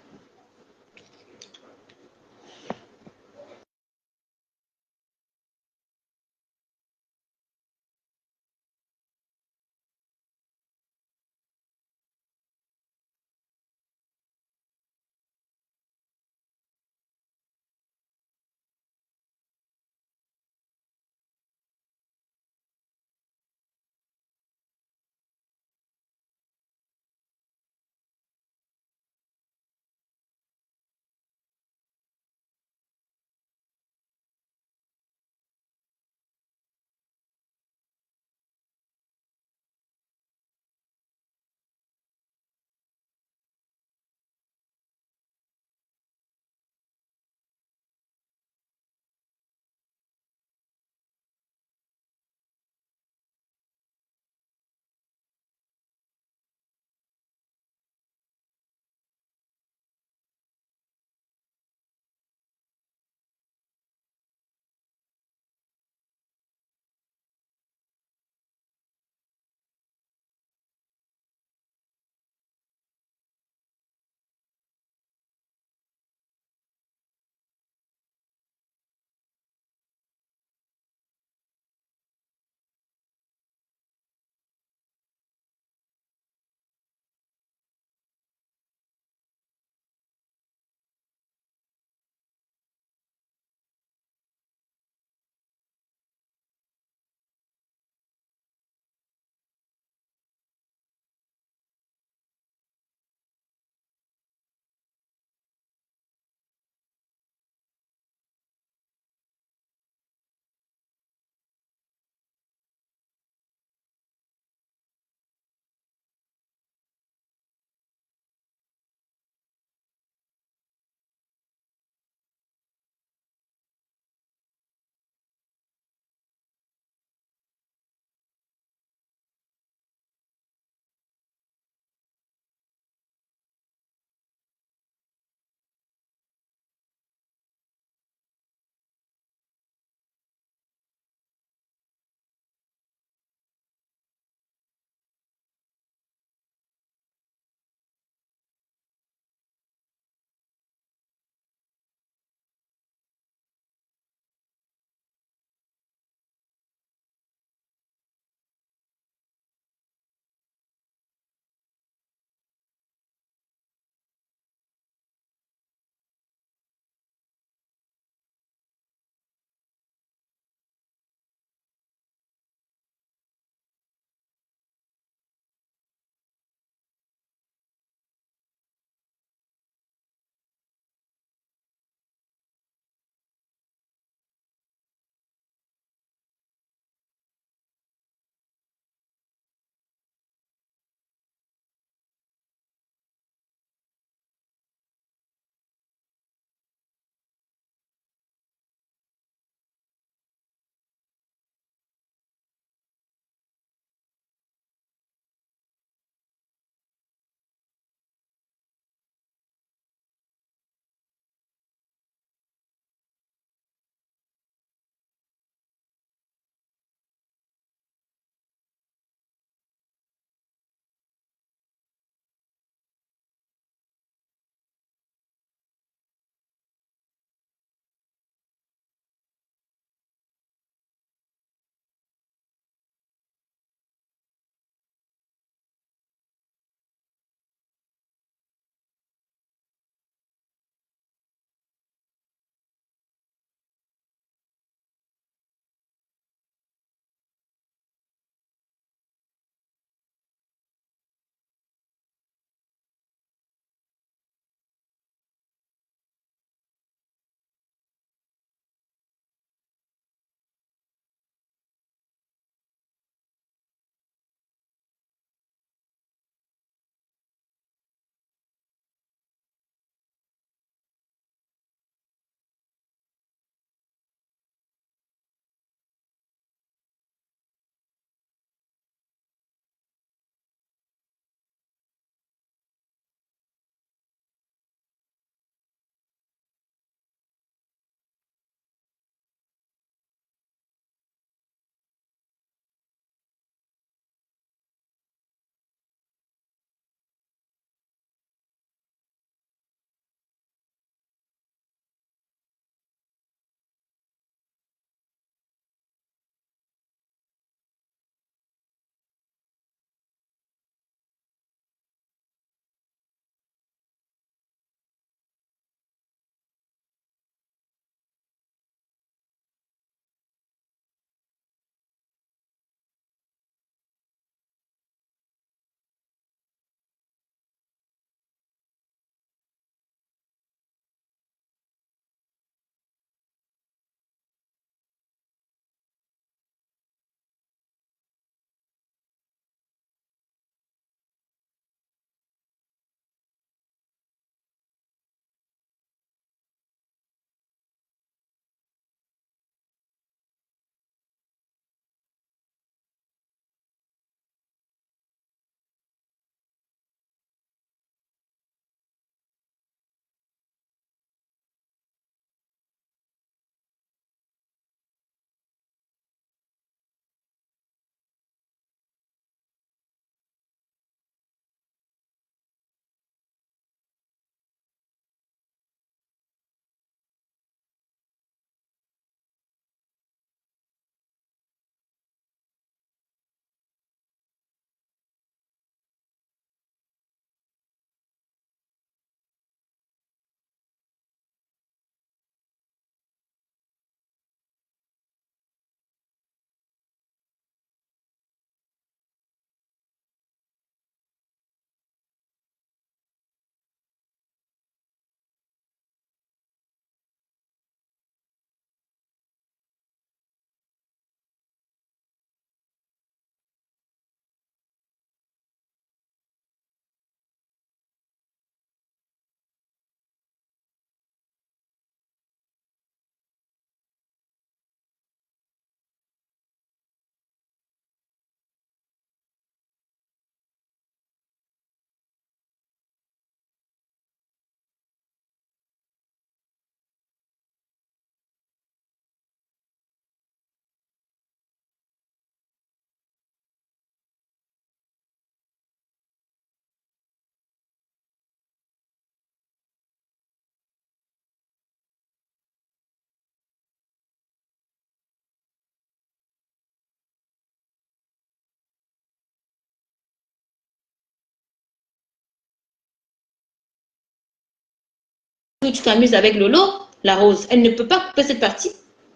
que tu t'amuses avec Lolo, la rose. Elle ne peut pas couper cette partie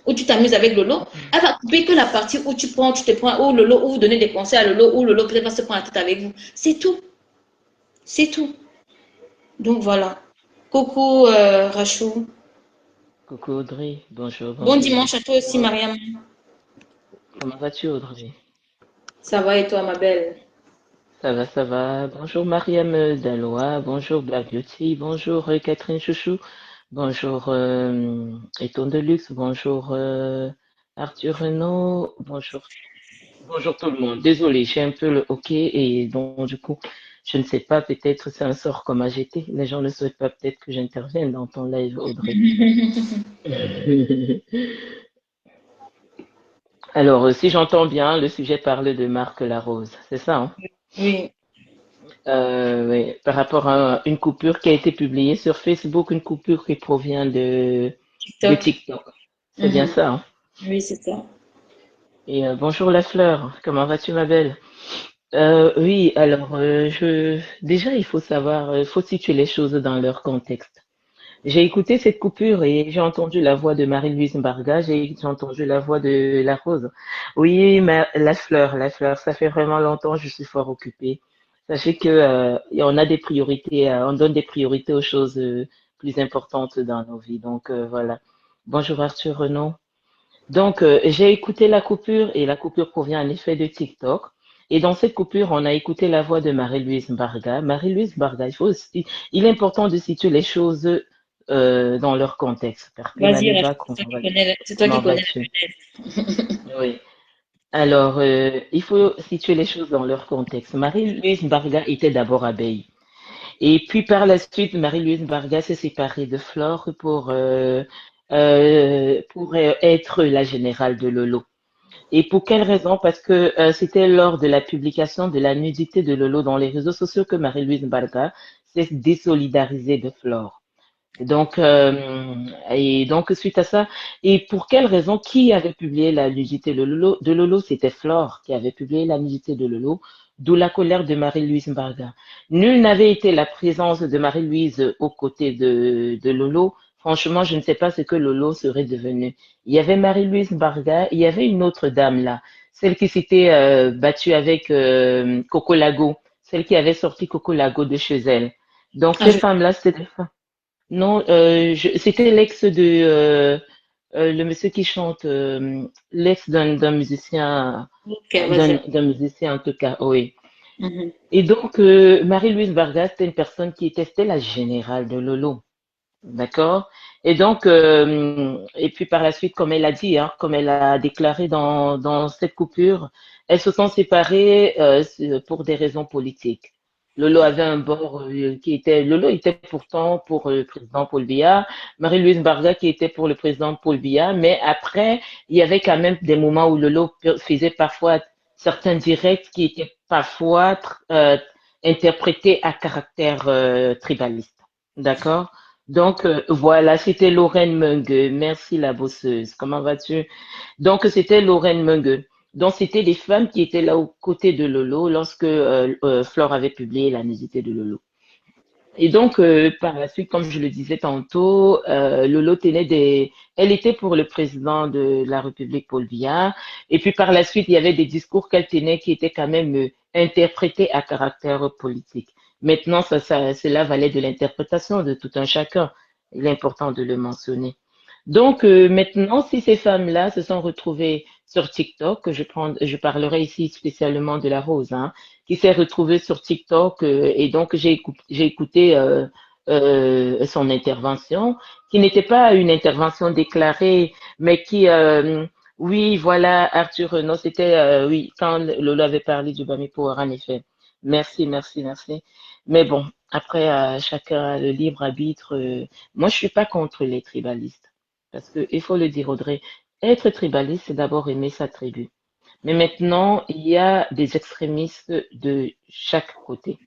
où tu t'amuses avec Lolo. Elle va couper que la partie où tu te prends, où Lolo, où vous donnez des conseils à Lolo, où Lolo peut-être va se prendre la tête avec vous. C'est tout. C'est tout. Donc voilà. Coucou Rachou. Coucou Audrey, bonjour, Bon bonjour. dimanche à toi aussi, Mariam. Comment vas-tu Audrey? Ça va et toi, ma belle? Ça va, ça va. Bonjour Mariam Dalois, bonjour Black Beauty, bonjour Catherine Chouchou, bonjour Eton Deluxe, bonjour Arthur Renaud, bonjour, bonjour tout le monde. Désolée, j'ai un peu le hockey et donc du coup, je ne sais pas, peut-être c'est un sort comme AGT. Les gens ne souhaitent pas peut-être que j'intervienne dans ton live Audrey. Alors, si j'entends bien, le sujet parle de Marc Larose, c'est ça, hein? Oui, Oui, par rapport à une coupure qui a été publiée sur Facebook, une coupure qui provient de TikTok. TikTok. C'est bien ça, hein? Oui, c'est ça. Et bonjour la fleur, comment vas-tu ma belle? Oui, alors déjà il faut savoir, il faut situer les choses dans leur contexte. J'ai écouté cette coupure et j'ai entendu la voix de Marie-Louise Mbarga, j'ai entendu la voix de La Rose. Oui, mais la fleur, ça fait vraiment longtemps, je suis fort occupée. Sachez que on a des priorités, on donne des priorités aux choses plus importantes dans nos vies. Donc voilà. Bonjour Arthur Renaud. Donc j'ai écouté la coupure et la coupure provient en effet de TikTok. Et dans cette coupure, on a écouté la voix de Marie-Louise Mbarga. Marie-Louise Mbarga, il est important de situer les choses dans leur contexte. Vas-y, Maliva, Rachel, c'est toi qui comment connais vas-tu? la jeunesse. Oui. Alors, il faut situer les choses dans leur contexte. Marie-Louise Mbarga était d'abord abeille. Et puis par la suite, Marie-Louise Mbarga s'est séparée de Flore pour être la générale de Lolo. Et pour quelle raison? Parce que c'était lors de la publication de la nudité de Lolo dans les réseaux sociaux que Marie-Louise Mbarga s'est désolidarisée de Flore. Donc, suite à ça, et pour quelle raison, qui avait publié la nudité de Lolo? C'était Flore qui avait publié la nudité de Lolo, d'où la colère de Marie-Louise Mbarga. Nul n'avait été la présence de Marie-Louise aux côtés de Lolo. Franchement, je ne sais pas ce que Lolo serait devenu. Il y avait Marie-Louise Mbarga, il y avait une autre dame là, celle qui s'était battue avec Coco Lago, celle qui avait sorti Coco Lago de chez elle. Donc, Ah, ces femmes-là, c'était des femmes. Non, c'était l'ex de le monsieur qui chante, l'ex d'un musicien, ok, vas-y. d'un musicien en tout cas, oui. Mhm. Et donc, Marie-Louise Vargas, c'était une personne c'était la générale de Lolo, d'accord? Et donc, et puis par la suite, comme elle a dit, hein, comme elle a déclaré dans cette coupure, elles se sont séparées pour des raisons politiques. Lolo avait un bord Lolo était pourtant pour le président Paul Biya, Marie-Louise Barga qui était pour le président Paul Biya, mais après, il y avait quand même des moments où Lolo faisait parfois certains directs qui étaient parfois interprétés à caractère tribaliste. D'accord? Donc, voilà, c'était Lorraine Mungue. Merci la bosseuse. Comment vas-tu? Donc, c'était Lorraine Mungue. Donc, c'était des femmes qui étaient là aux côtés de Lolo lorsque Flore avait publié la nudité de Lolo. Et donc, par la suite, comme je le disais tantôt, Lolo elle était pour le président de la République, Paul Biya. Et puis, par la suite, il y avait des discours qu'elle tenait qui étaient quand même interprétés à caractère politique. Maintenant, cela valait de l'interprétation de tout un chacun. Il est important de le mentionner. Donc, maintenant, si ces femmes-là se sont retrouvées sur TikTok, je parlerai ici spécialement de la Rose, hein, qui s'est retrouvée sur TikTok, et donc j'ai écouté son intervention, qui n'était pas une intervention déclarée, mais oui, voilà, Arthur Renaud, c'était, oui, quand Lolo avait parlé du Bami Power, en effet. Merci, merci, merci. Mais bon, après, chacun a le libre arbitre. Moi, je suis pas contre les tribalistes. Parce que, il faut le dire, Audrey, être tribaliste, c'est d'abord aimer sa tribu. Mais maintenant, il y a des extrémistes de chaque côté.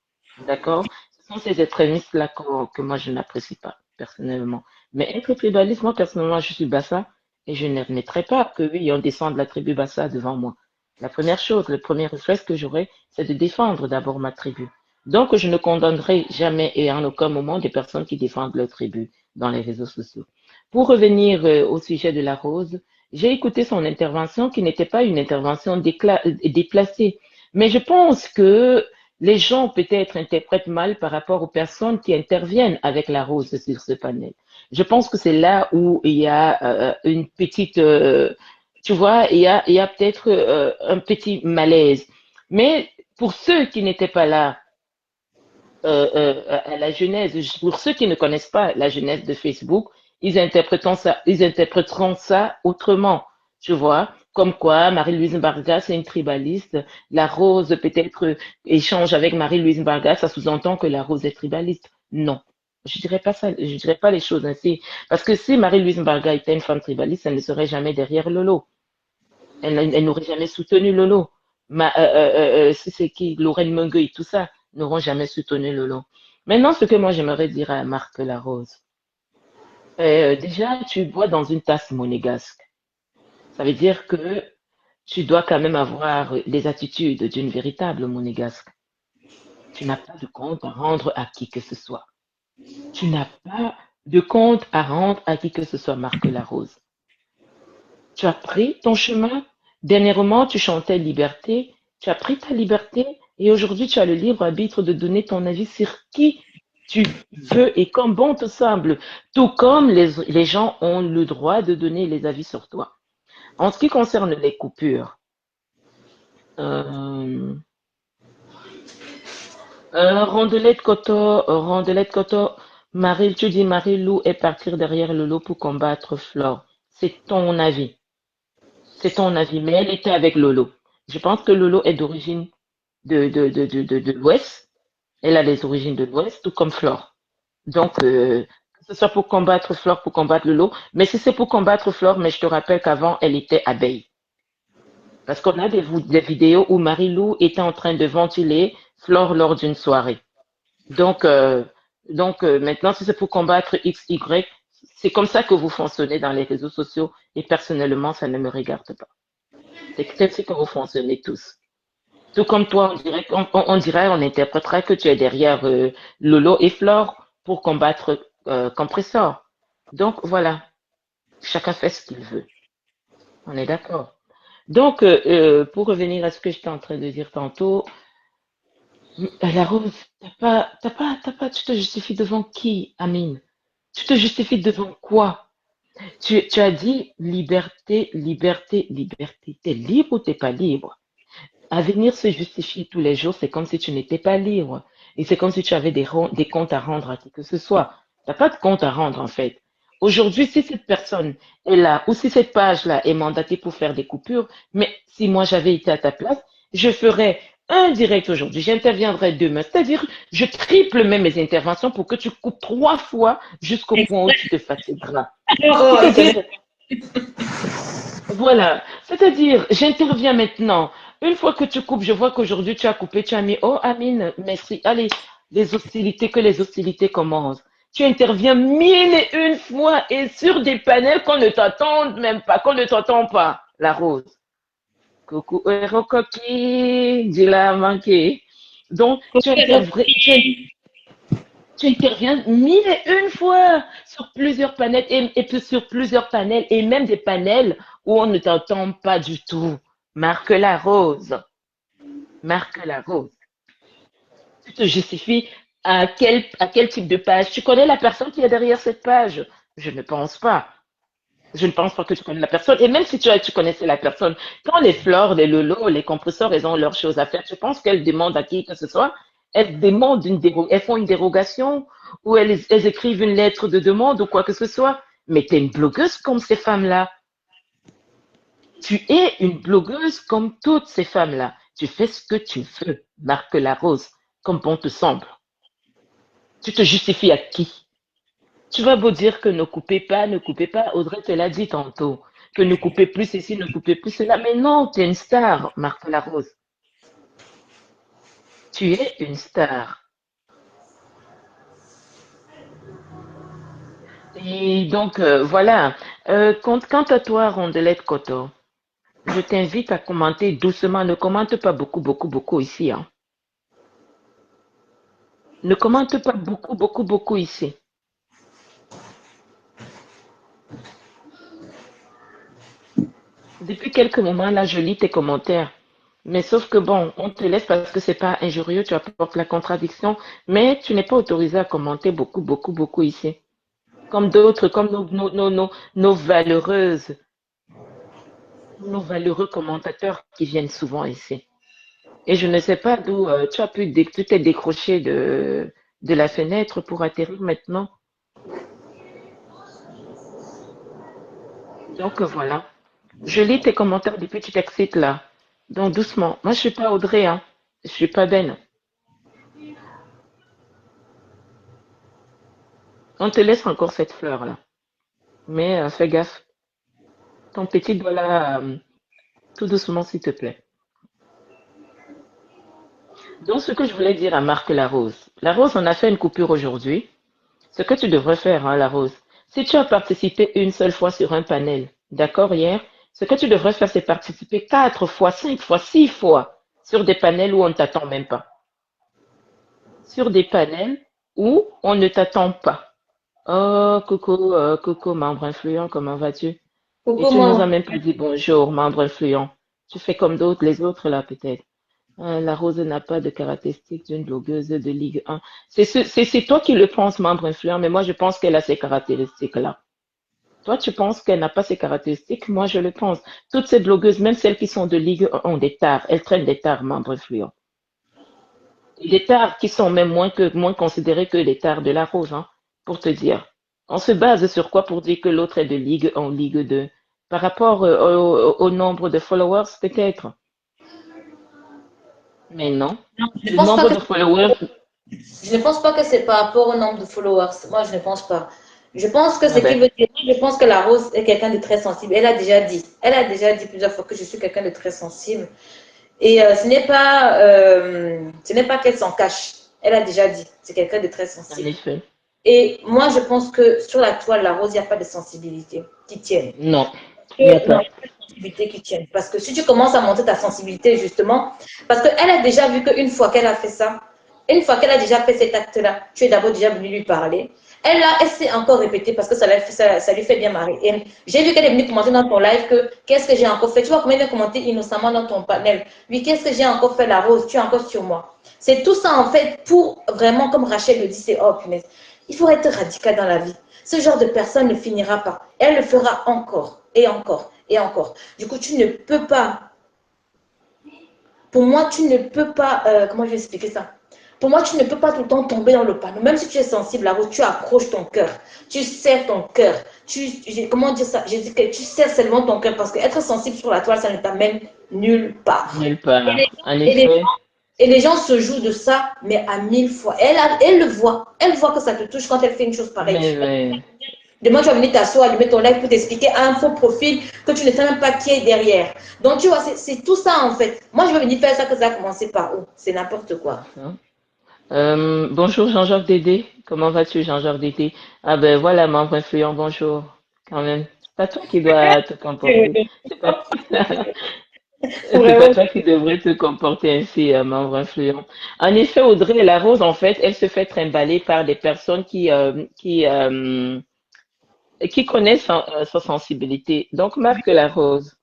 D'accord? Ce sont ces extrémistes-là que moi, je n'apprécie pas, personnellement. Mais être tribaliste, moi, personnellement, je suis Bassa et je n'admettrai pas que, oui, on descende de la tribu Bassa devant moi. La première chose, le premier réflexe que j'aurai, c'est de défendre d'abord ma tribu. Donc, je ne condamnerai jamais et en aucun moment des personnes qui défendent leur tribu. dans les réseaux sociaux. Pour revenir au sujet de la rose, j'ai écouté son intervention qui n'était pas une intervention déplacée, mais je pense que les gens peut-être interprètent mal par rapport aux personnes qui interviennent avec la rose sur ce panel. Je pense que c'est là où il y a une petite, tu vois, il y a peut-être un petit malaise. Mais pour ceux qui n'étaient pas là à la genèse, pour ceux qui ne connaissent pas la genèse de Facebook, ils interpréteront ça autrement, tu vois. Comme quoi, Marie-Louise Vargas, c'est une tribaliste. La rose peut-être échange avec Marie-Louise Vargas, ça sous-entend que la rose est tribaliste. Non. Je dirais pas ça, je dirais pas les choses ainsi. Parce que si Marie-Louise Vargas était une femme tribaliste, elle ne serait jamais derrière Lolo. Elle n'aurait jamais soutenu Lolo. Si c'est qui, Lorraine Mongueuil, tout ça, n'auront jamais soutenu Lolo. Maintenant, ce que moi j'aimerais dire à Marc Larose, déjà, tu bois dans une tasse monégasque. Ça veut dire que tu dois quand même avoir les attitudes d'une véritable monégasque. Tu n'as pas de compte à rendre à qui que ce soit. Tu n'as pas de compte à rendre à qui que ce soit, Marc Larose. Tu as pris ton chemin. Dernièrement, tu chantais liberté. Tu as pris ta liberté et aujourd'hui, tu as le libre arbitre de donner ton avis sur qui tu veux et comme bon te semble. Tout comme les gens ont le droit de donner les avis sur toi. En ce qui concerne les coupures, Rondelette Koto, Marie, tu dis Marie-Lou est partir derrière le lot pour combattre Flore. C'est ton avis. C'est ton avis, mais elle était avec Lolo. Je pense que Lolo est d'origine de l'Ouest. Elle a les origines de l'Ouest, tout comme Flore. Donc, que ce soit pour combattre Flore, pour combattre Lolo. Mais si c'est pour combattre Flore, mais je te rappelle qu'avant, elle était abeille. Parce qu'on a des vidéos où Marie-Lou était en train de ventiler Flore lors d'une soirée. Donc, maintenant, si c'est pour combattre X, Y, c'est comme ça que vous fonctionnez dans les réseaux sociaux. Et personnellement, ça ne me regarde pas. C'est ainsi que vous fonctionnez tous. Tout comme toi, on dirait, on interprétera que tu es derrière Lolo et Flore pour combattre Compressor. Donc voilà, chacun fait ce qu'il veut. On est d'accord. Donc, pour revenir à ce que j'étais en train de dire tantôt, la rose, tu te justifies devant qui, Amine? Tu te justifies devant quoi? Tu as dit liberté, liberté, liberté. T'es libre ou t'es pas libre? À venir se justifier tous les jours, c'est comme si tu n'étais pas libre. Et c'est comme si tu avais des comptes à rendre à qui que ce soit. Tu n'as pas de compte à rendre, en fait. Aujourd'hui, si cette personne est là, ou si cette page-là est mandatée pour faire des coupures, mais si moi j'avais été à ta place, je ferais un direct aujourd'hui, j'interviendrai demain. C'est-à-dire, je triple même mes interventions pour que tu coupes 3 fois jusqu'au point où tu te fatigueras. C'est-à-dire, voilà. C'est-à-dire, j'interviens maintenant. Une fois que tu coupes, je vois qu'aujourd'hui tu as coupé, tu as mis, oh Amine, merci. Allez, que les hostilités commencent. Tu interviens 1001 fois et sur des panels qu'on ne t'entend même pas, qu'on ne t'entend pas. La rose. Coucou, héros coquille, dis-la manqué. Donc, tu interviens 1001 fois sur plusieurs panels et puis sur plusieurs panels et même des panels où on ne t'entend pas du tout. Marque la rose. Marque la rose. Tu te justifies à quel type de page? Tu connais la personne qui est derrière cette page? Je ne pense pas. Je ne pense pas que tu connais la personne. Et même si tu connaissais la personne, quand les fleurs, les lolos, les compresseurs, elles ont leurs choses à faire, tu penses qu'elles demandent à qui que ce soit? Elles demandent elles font une dérogation ou elles écrivent une lettre de demande ou quoi que ce soit. Mais tu es une blogueuse comme ces femmes-là. Tu es une blogueuse comme toutes ces femmes-là. Tu fais ce que tu veux, Marque la rose, comme bon te semble. Tu te justifies à qui? Tu vas beau dire que ne coupez pas, Audrey te l'a dit tantôt, que ne coupez plus ceci, ne coupez plus cela. Mais non, tu es une star, Marque la rose. Tu es une star. Et donc, voilà. Quant à toi, Rondelette Koto, je t'invite à commenter doucement. Ne commente pas beaucoup, beaucoup, beaucoup ici. Hein. Ne commente pas beaucoup, beaucoup, beaucoup ici. Depuis quelques moments, là, je lis tes commentaires. Mais sauf que bon, on te laisse parce que c'est pas injurieux, tu apportes la contradiction, mais tu n'es pas autorisé à commenter beaucoup, beaucoup, beaucoup ici. Comme d'autres, comme nos valeureux commentateurs qui viennent souvent ici. Et je ne sais pas d'où tu t'es décroché de la fenêtre pour atterrir maintenant. Donc voilà. Je lis tes commentaires depuis que tu t'excites là. Donc doucement. Moi, je suis pas Audrey, hein. Je suis pas Ben. On te laisse encore cette fleur là. Mais fais gaffe. Ton petit doigt là, tout doucement s'il te plaît. Donc ce que je voulais dire à Marc Larose. Larose, on a fait une coupure aujourd'hui. Ce que tu devrais faire, hein, Larose. Si tu as participé une seule fois sur un panel, d'accord, hier, ce que tu devrais faire, c'est participer 4 fois, 5 fois, 6 fois sur des panels où on ne t'attend même pas. Sur des panels où on ne t'attend pas. Oh, coucou, membre influent, comment vas-tu? Et Coucou, tu nous as moi. même pas dit bonjour, membre influent. Tu fais comme d'autres, les autres là, peut-être. La Rose n'a pas de caractéristiques d'une blogueuse de Ligue 1. C'est toi qui le penses, membre influent, mais moi je pense qu'elle a ces caractéristiques-là. Toi, tu penses qu'elle n'a pas ces caractéristiques, moi je le pense. Toutes ces blogueuses, même celles qui sont de Ligue 1, ont des tares. Elles traînent des tares, membre influent. Des tares qui sont même moins considérées que les tares de la Rose, hein, pour te dire. On se base sur quoi pour dire que l'autre est de Ligue 1, Ligue 2? Par rapport au nombre de followers, peut-être. Mais non. Non, Le nombre de followers, je ne pense pas que c'est par rapport au nombre de followers. Moi, je ne pense pas. Je pense que ce ah qui ben, veut dire, je pense que la Rose est quelqu'un de très sensible. Elle a déjà dit plusieurs fois que je suis quelqu'un de très sensible. Et ce n'est pas qu'elle s'en cache. Elle a déjà dit, c'est quelqu'un de très en sensible. effet. Et moi, je pense que sur la toile, la Rose, il n'y a pas de sensibilité qui tienne. Non, il n'y a Non, pas. il y a pas de sensibilité qui tienne. Parce que si tu commences à monter ta sensibilité, justement, parce qu'elle a déjà vu qu'une fois qu'elle a fait ça, une fois qu'elle a déjà fait cet acte-là, tu es d'abord déjà venu lui parler. Elle s'est encore répété parce que ça lui fait bien marrer. Et j'ai vu qu'elle est venue commenter dans ton live que qu'est-ce que j'ai encore fait. Tu vois comment elle vient commenter innocemment dans ton panel. Oui, qu'est-ce que j'ai encore fait, la Rose? Tu es encore sur moi. C'est tout ça en fait pour vraiment, comme Rachel le dit, c'est oh punaise. Il faut être radical dans la vie. Ce genre de personne ne finira pas. Elle le fera encore et encore et encore. Du coup, tu ne peux pas. Pour moi, tu ne peux pas. Comment je vais expliquer ça? Pour moi, tu ne peux pas tout le temps tomber dans le panneau. Même si tu es sensible, la route, tu accroches ton cœur. Tu serres ton cœur. Comment dire ça? Je dis que tu serres seulement ton cœur parce qu'être sensible sur la toile, ça ne t'amène nulle part. Nulle Et part. les, En et les effet. et les gens se jouent de ça, mais à 1000 fois. Elle le voit. Elle voit que ça te touche quand elle fait une chose pareille. Mais Demain, tu vas venir t'asseoir, allumer ton live pour t'expliquer un faux profil que tu ne sais même pas qui est derrière. Donc, tu vois, c'est tout ça en fait. Moi, je vais venir faire ça que ça a commencé par où? C'est n'importe quoi. hein. Bonjour Jean-Jacques Dédé. Comment vas-tu, Jean-Jacques Dédé? Ah ben voilà, membre influent, bonjour. Quand même. C'est pas toi qui dois te comporter. C'est pas, c'est pas Vraiment. toi qui devrais te comporter ainsi, membre influent. En effet, Audrey Larose, en fait, elle se fait trimballer par des personnes qui connaissent sa sensibilité. Donc, Marc Larose,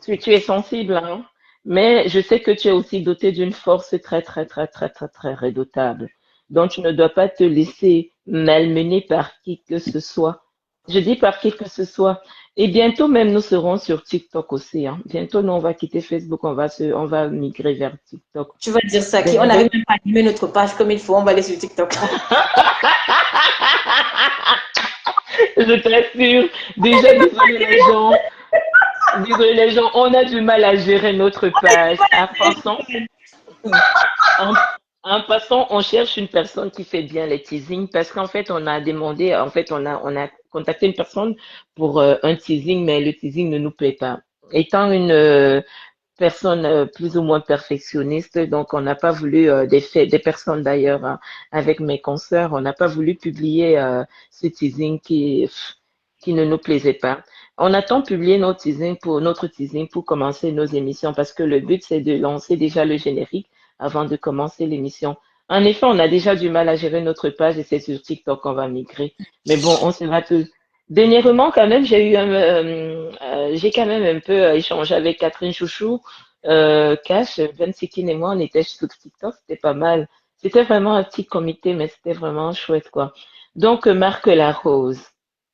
tu es sensible, hein, mais je sais que tu es aussi doté d'une force très, très, très, très, très, très redoutable. Donc, tu ne dois pas te laisser malmener par qui que ce soit. Je dis par qui que ce soit. Et bientôt même, nous serons sur TikTok aussi, hein. Bientôt, nous, on va quitter Facebook, on va migrer vers TikTok. Tu vas dire ça, qui on Donc, n'arrive même pas à animer notre page comme il faut, on va aller sur TikTok. je t'assure, déjà, désolé les gens, on a du mal à gérer notre page. En, en passant, on cherche une personne qui fait bien les teasings parce qu'en fait, on a demandé, en fait, on a contacté une personne pour un teasing, mais le teasing ne nous plaît pas. Étant une personne plus ou moins perfectionniste, donc on n'a pas voulu, des personnes d'ailleurs, hein, avec mes consoeurs, on n'a pas voulu publier ce teasing qui ne nous plaisait pas. On attend publier notre teasing pour commencer nos émissions parce que le but, c'est de lancer déjà le générique avant de commencer l'émission. En effet, on a déjà du mal à gérer notre page et c'est sur TikTok qu'on va migrer. Mais bon, on sera tous. Dernièrement, quand même, j'ai quand même un peu échangé avec Catherine Chouchou, Cash, Ben Sikin et moi, on était sur TikTok, c'était pas mal. C'était vraiment un petit comité, mais c'était vraiment chouette, quoi. Donc, Marc Larose.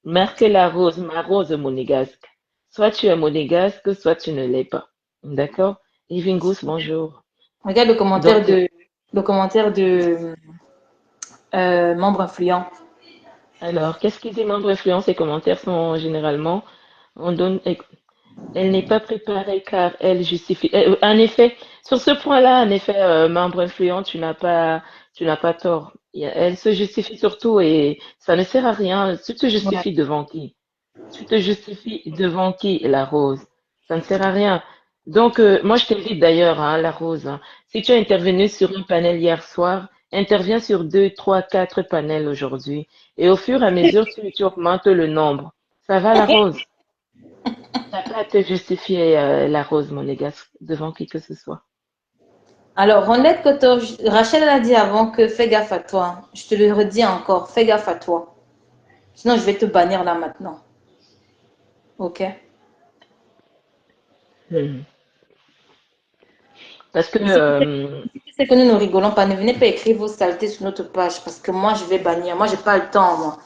Marc Larose, ma rose monégasque. Soit tu es monégasque, soit tu ne l'es pas. D'accord? Ivingus, bonjour. Regarde Donc, le commentaire de membre influent. alors, qu'est-ce qu'ils dit, membres influence et commentaires sont généralement, on donne, elle n'est pas préparée car elle justifie. En effet, sur ce point-là, en effet, membre influent, tu n'as pas tort. Elle se justifie surtout et ça ne sert à rien. Tu te Ouais. justifies devant qui? Tu te justifies devant qui, la rose? Ça ne sert à rien. Donc, moi, je t'invite d'ailleurs, hein, la rose, hein. Si tu as intervenu sur un panel hier soir, interviens sur 2, 3, 4 panels aujourd'hui. Et au fur et à mesure, tu augmentes le nombre. Ça va, la rose? T'as pas à te justifier, la rose monégasque, devant qui que ce soit. Alors, Ronette Koto, Rachel elle a dit avant que fais gaffe à toi. Je te le redis encore, fais gaffe à toi. Sinon, je vais te bannir là maintenant. Ok? Hmm. Parce que, C'est que nous ne rigolons pas. Ne venez pas écrire vos saletés sur notre page parce que moi, je vais bannir. Moi, j'ai pas le temps, moi,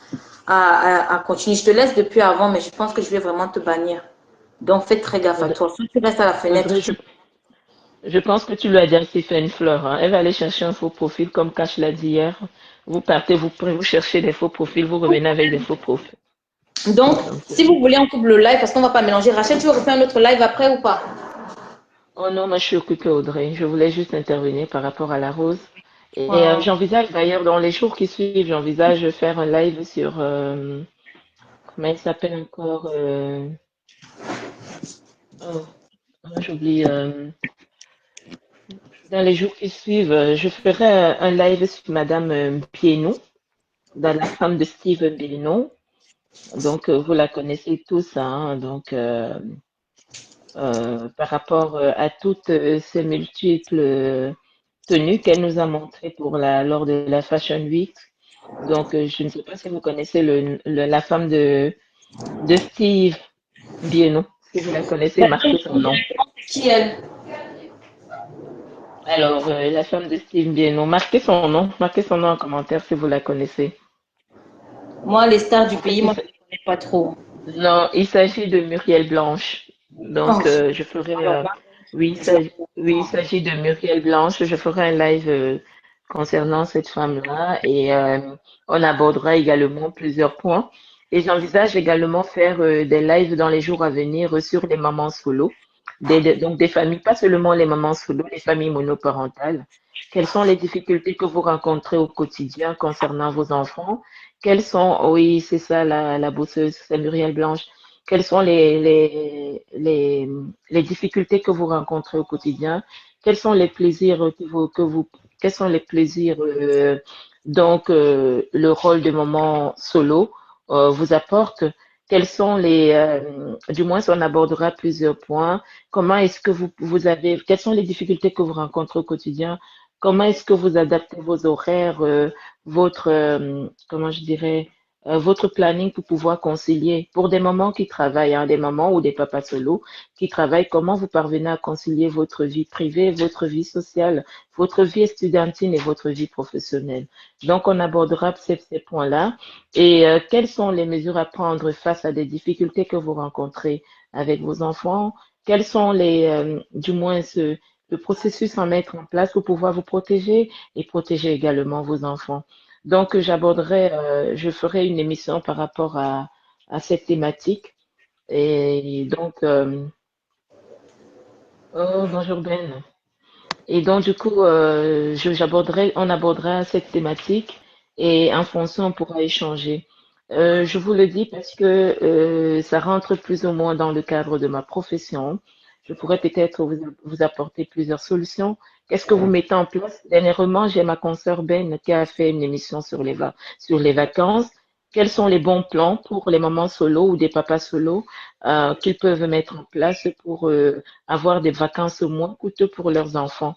à continuer. Je te laisse depuis avant, mais je pense que je vais vraiment te bannir. Donc, fais très gaffe à Audrey, toi. Si tu restes à la fenêtre, Audrey, je pense que tu lui as dit assez fait une fleur, hein. Elle va aller chercher un faux profil, comme Cash l'a dit hier. Vous partez, vous cherchez des faux profils, vous revenez avec des faux profils. Donc, Donc, si vous voulez, on coupe le live parce qu'on va pas mélanger. Rachel, tu veux refaire un autre live après ou pas? oh non, moi je suis occupée, Audrey. Je voulais juste intervenir par rapport à la rose. Et Euh, j'envisage d'ailleurs, dans les jours qui suivent, j'envisage de faire un live sur, comment il s'appelle encore, oh, j'oublie, dans les jours qui suivent, je ferai un live sur Madame Piénon, dans la femme de Steve Billon. Donc, vous la connaissez tous, hein. Donc, par rapport à toutes ces multiples tenues qu'elle nous a montrées lors de la Fashion Week. Donc, je ne sais pas si vous connaissez la femme de Steve Bienon. Si vous la connaissez, marquez son nom. qui elle? Alors, la femme de Steve Bienon, marquez son nom en commentaire si vous la connaissez. Moi, les stars du En fait, pays, moi, je ne connais pas trop. non, il s'agit de Muriel Blanche. Oh, Donc, je ferai, alors là, oui, il s'agit de Muriel Blanche. Je ferai un live concernant cette femme-là et on abordera également plusieurs points. Et j'envisage également faire des lives dans les jours à venir sur les mamans solo. Donc, des familles, pas seulement les mamans solo, les familles monoparentales. Quelles sont les difficultés que vous rencontrez au quotidien concernant vos enfants? Quelles sont, oui, c'est ça, la bosseuse, c'est Muriel Blanche. Quelles sont les difficultés que vous rencontrez au quotidien? Quels sont les plaisirs quels sont les plaisirs, donc, le rôle de maman solo, vous apporte? Quels sont du moins, on abordera plusieurs points. Comment est-ce que quelles sont les difficultés que vous rencontrez au quotidien? Comment est-ce que vous adaptez vos horaires, comment je dirais, votre planning pour pouvoir concilier? Pour des mamans qui travaillent, hein, des mamans ou des papas solo qui travaillent, comment vous parvenez à concilier votre vie privée, votre vie sociale, votre vie estudiantine et votre vie professionnelle? Donc, on abordera ces points-là. Et quelles sont les mesures à prendre face à des difficultés que vous rencontrez avec vos enfants? Quels sont du moins le processus à mettre en place pour pouvoir vous protéger et protéger également vos enfants? Donc, je ferai une émission par rapport à cette thématique. Et donc, oh, bonjour Ben. Et donc, du coup, on abordera cette thématique et en fonction, on pourra échanger. Je vous le dis parce que ça rentre plus ou moins dans le cadre de ma profession. Je pourrais peut-être vous apporter plusieurs solutions. Qu'est-ce que vous mettez en place? Dernièrement, j'ai ma consoeur Ben qui a fait une émission sur les vacances. Quels sont les bons plans pour les mamans solo ou des papas solo qu'ils peuvent mettre en place pour avoir des vacances moins coûteuses pour leurs enfants?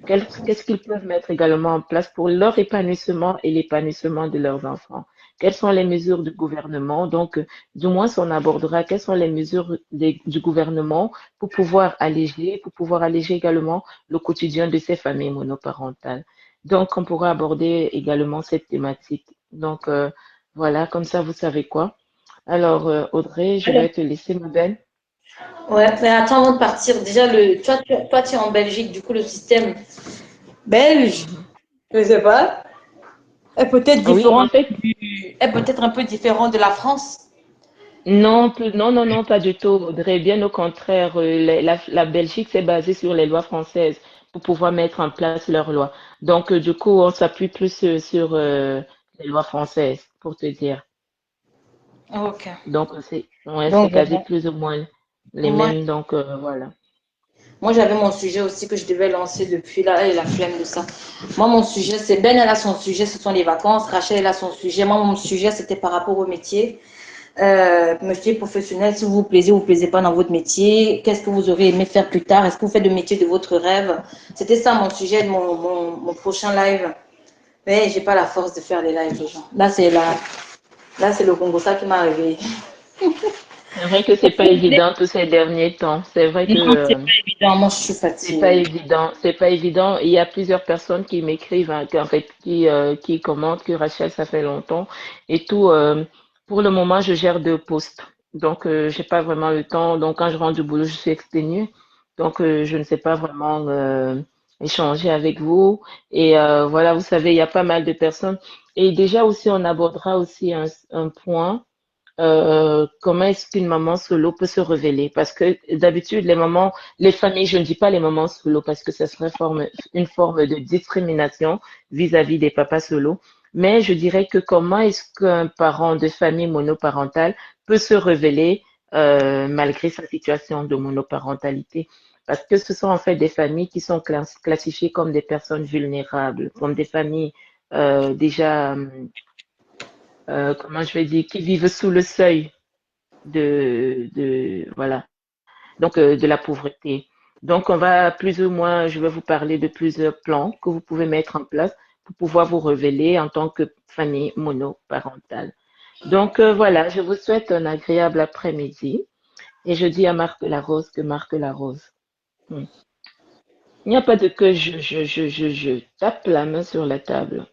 Qu'est-ce qu'ils peuvent mettre également en place pour leur épanouissement et l'épanouissement de leurs enfants? quelles sont les mesures du gouvernement. Donc, du moins, on abordera quelles sont les mesures du gouvernement pour pouvoir alléger également le quotidien de ces familles monoparentales. Donc, on pourra aborder également cette thématique. Donc, voilà, comme ça, vous savez quoi. Alors, Audrey, je vais te laisser, ma belle. Ouais, mais attends, avant de partir, déjà, toi, tu es en Belgique, du coup, le système belge, je sais pas, est peut-être Oui, différent en fait, est peut-être un peu différent de la France. non, non, non, non, pas du tout, Audrey. Bien au contraire, la Belgique s'est basée sur les lois françaises pour pouvoir mettre en place leurs lois. Donc, du coup, on s'appuie plus sur les lois françaises, pour te dire. Ok. Donc, ouais, c'est Donc, quasi voilà. plus ou moins les Moi, mêmes. Donc, voilà. moi j'avais mon sujet aussi que je devais lancer depuis là et la flemme de ça. Moi, mon sujet, c'est Ben, elle a son sujet, ce sont les vacances. Rachel, elle a son sujet. Moi, mon sujet, c'était par rapport au métier. Métier professionnel, si vous vous plaisez pas dans votre métier, qu'est-ce que vous aurez aimé faire plus tard? Est-ce que vous faites le métier de votre rêve? C'était ça mon sujet de mon prochain live. Mais j'ai pas la force de faire les lives, les gens. Là, c'est le Congo ça qui m'a réveillé. C'est vrai que c'est pas évident tous ces derniers temps. C'est vrai que Non, c'est pas évident. Moi, je suis c'est pas fatiguée. évident. C'est pas évident. Il y a plusieurs personnes qui m'écrivent, hein, en fait, qui commentent que Rachel, ça fait longtemps et tout. Pour le moment, je gère 2 postes. Donc, j'ai pas vraiment le temps. Donc, quand je rentre du boulot, je suis exténuée. Donc, je ne sais pas vraiment échanger avec vous. Et voilà, vous savez, il y a pas mal de personnes. Et déjà aussi, on abordera aussi un point. Comment est-ce qu'une maman solo peut se révéler? Parce que d'habitude, les familles, je ne dis pas les mamans solo parce que ce serait une forme de discrimination vis-à-vis des papas solo, mais je dirais que comment est-ce qu'un parent de famille monoparentale peut se révéler malgré sa situation de monoparentalité? Parce que ce sont en fait des familles qui sont classifiées comme des personnes vulnérables, comme des familles déjà comment je vais dire, qui vivent sous le seuil voilà, donc de la pauvreté. Donc, on va plus ou moins, je vais vous parler de plusieurs plans que vous pouvez mettre en place pour pouvoir vous révéler en tant que famille monoparentale. Donc, voilà, je vous souhaite un agréable après-midi et je dis à Marc Larose que Marc Larose. Hmm. Il n'y a pas de que je tape la main sur la table.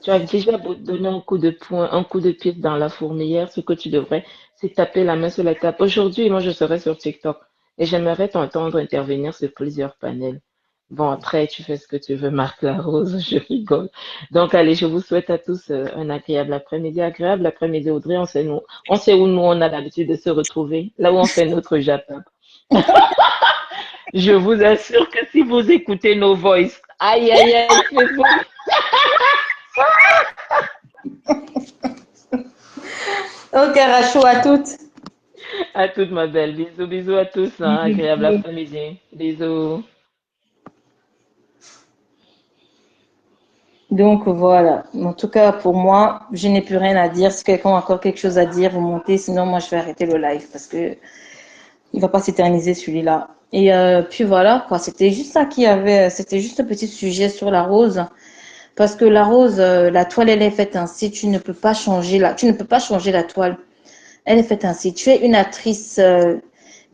Tu as déjà donné un coup de poing, un coup de pied dans la fourmilière. Ce que tu devrais, c'est taper la main sur la table. Aujourd'hui, moi, je serai sur TikTok et j'aimerais t'entendre intervenir sur plusieurs panels. Bon, après, tu fais ce que tu veux, Marc Larose, je rigole. Donc, allez, je vous souhaite à tous un agréable après-midi. Agréable après-midi, Audrey. On sait où nous, on a l'habitude de se retrouver, là où on fait notre Japon. Je vous assure que si vous écoutez nos voices, aïe, aïe, aïe, c'est bon. Ok, Rachou à toutes. À toute ma belle. Bisous, bisous à tous. Hein. Agréable après-midi. Bisous. Donc voilà. En tout cas, pour moi, je n'ai plus rien à dire. Si quelqu'un a encore quelque chose à dire, vous montez. Sinon, moi, je vais arrêter le live parce que il va pas s'éterniser celui-là. Et puis voilà, quoi. C'était juste ça qu'il y avait. C'était juste un petit sujet sur la rose. Parce que la rose, la toile, elle est faite ainsi. Tu ne peux pas changer tu ne peux pas changer la toile. Elle est faite ainsi. Tu es une actrice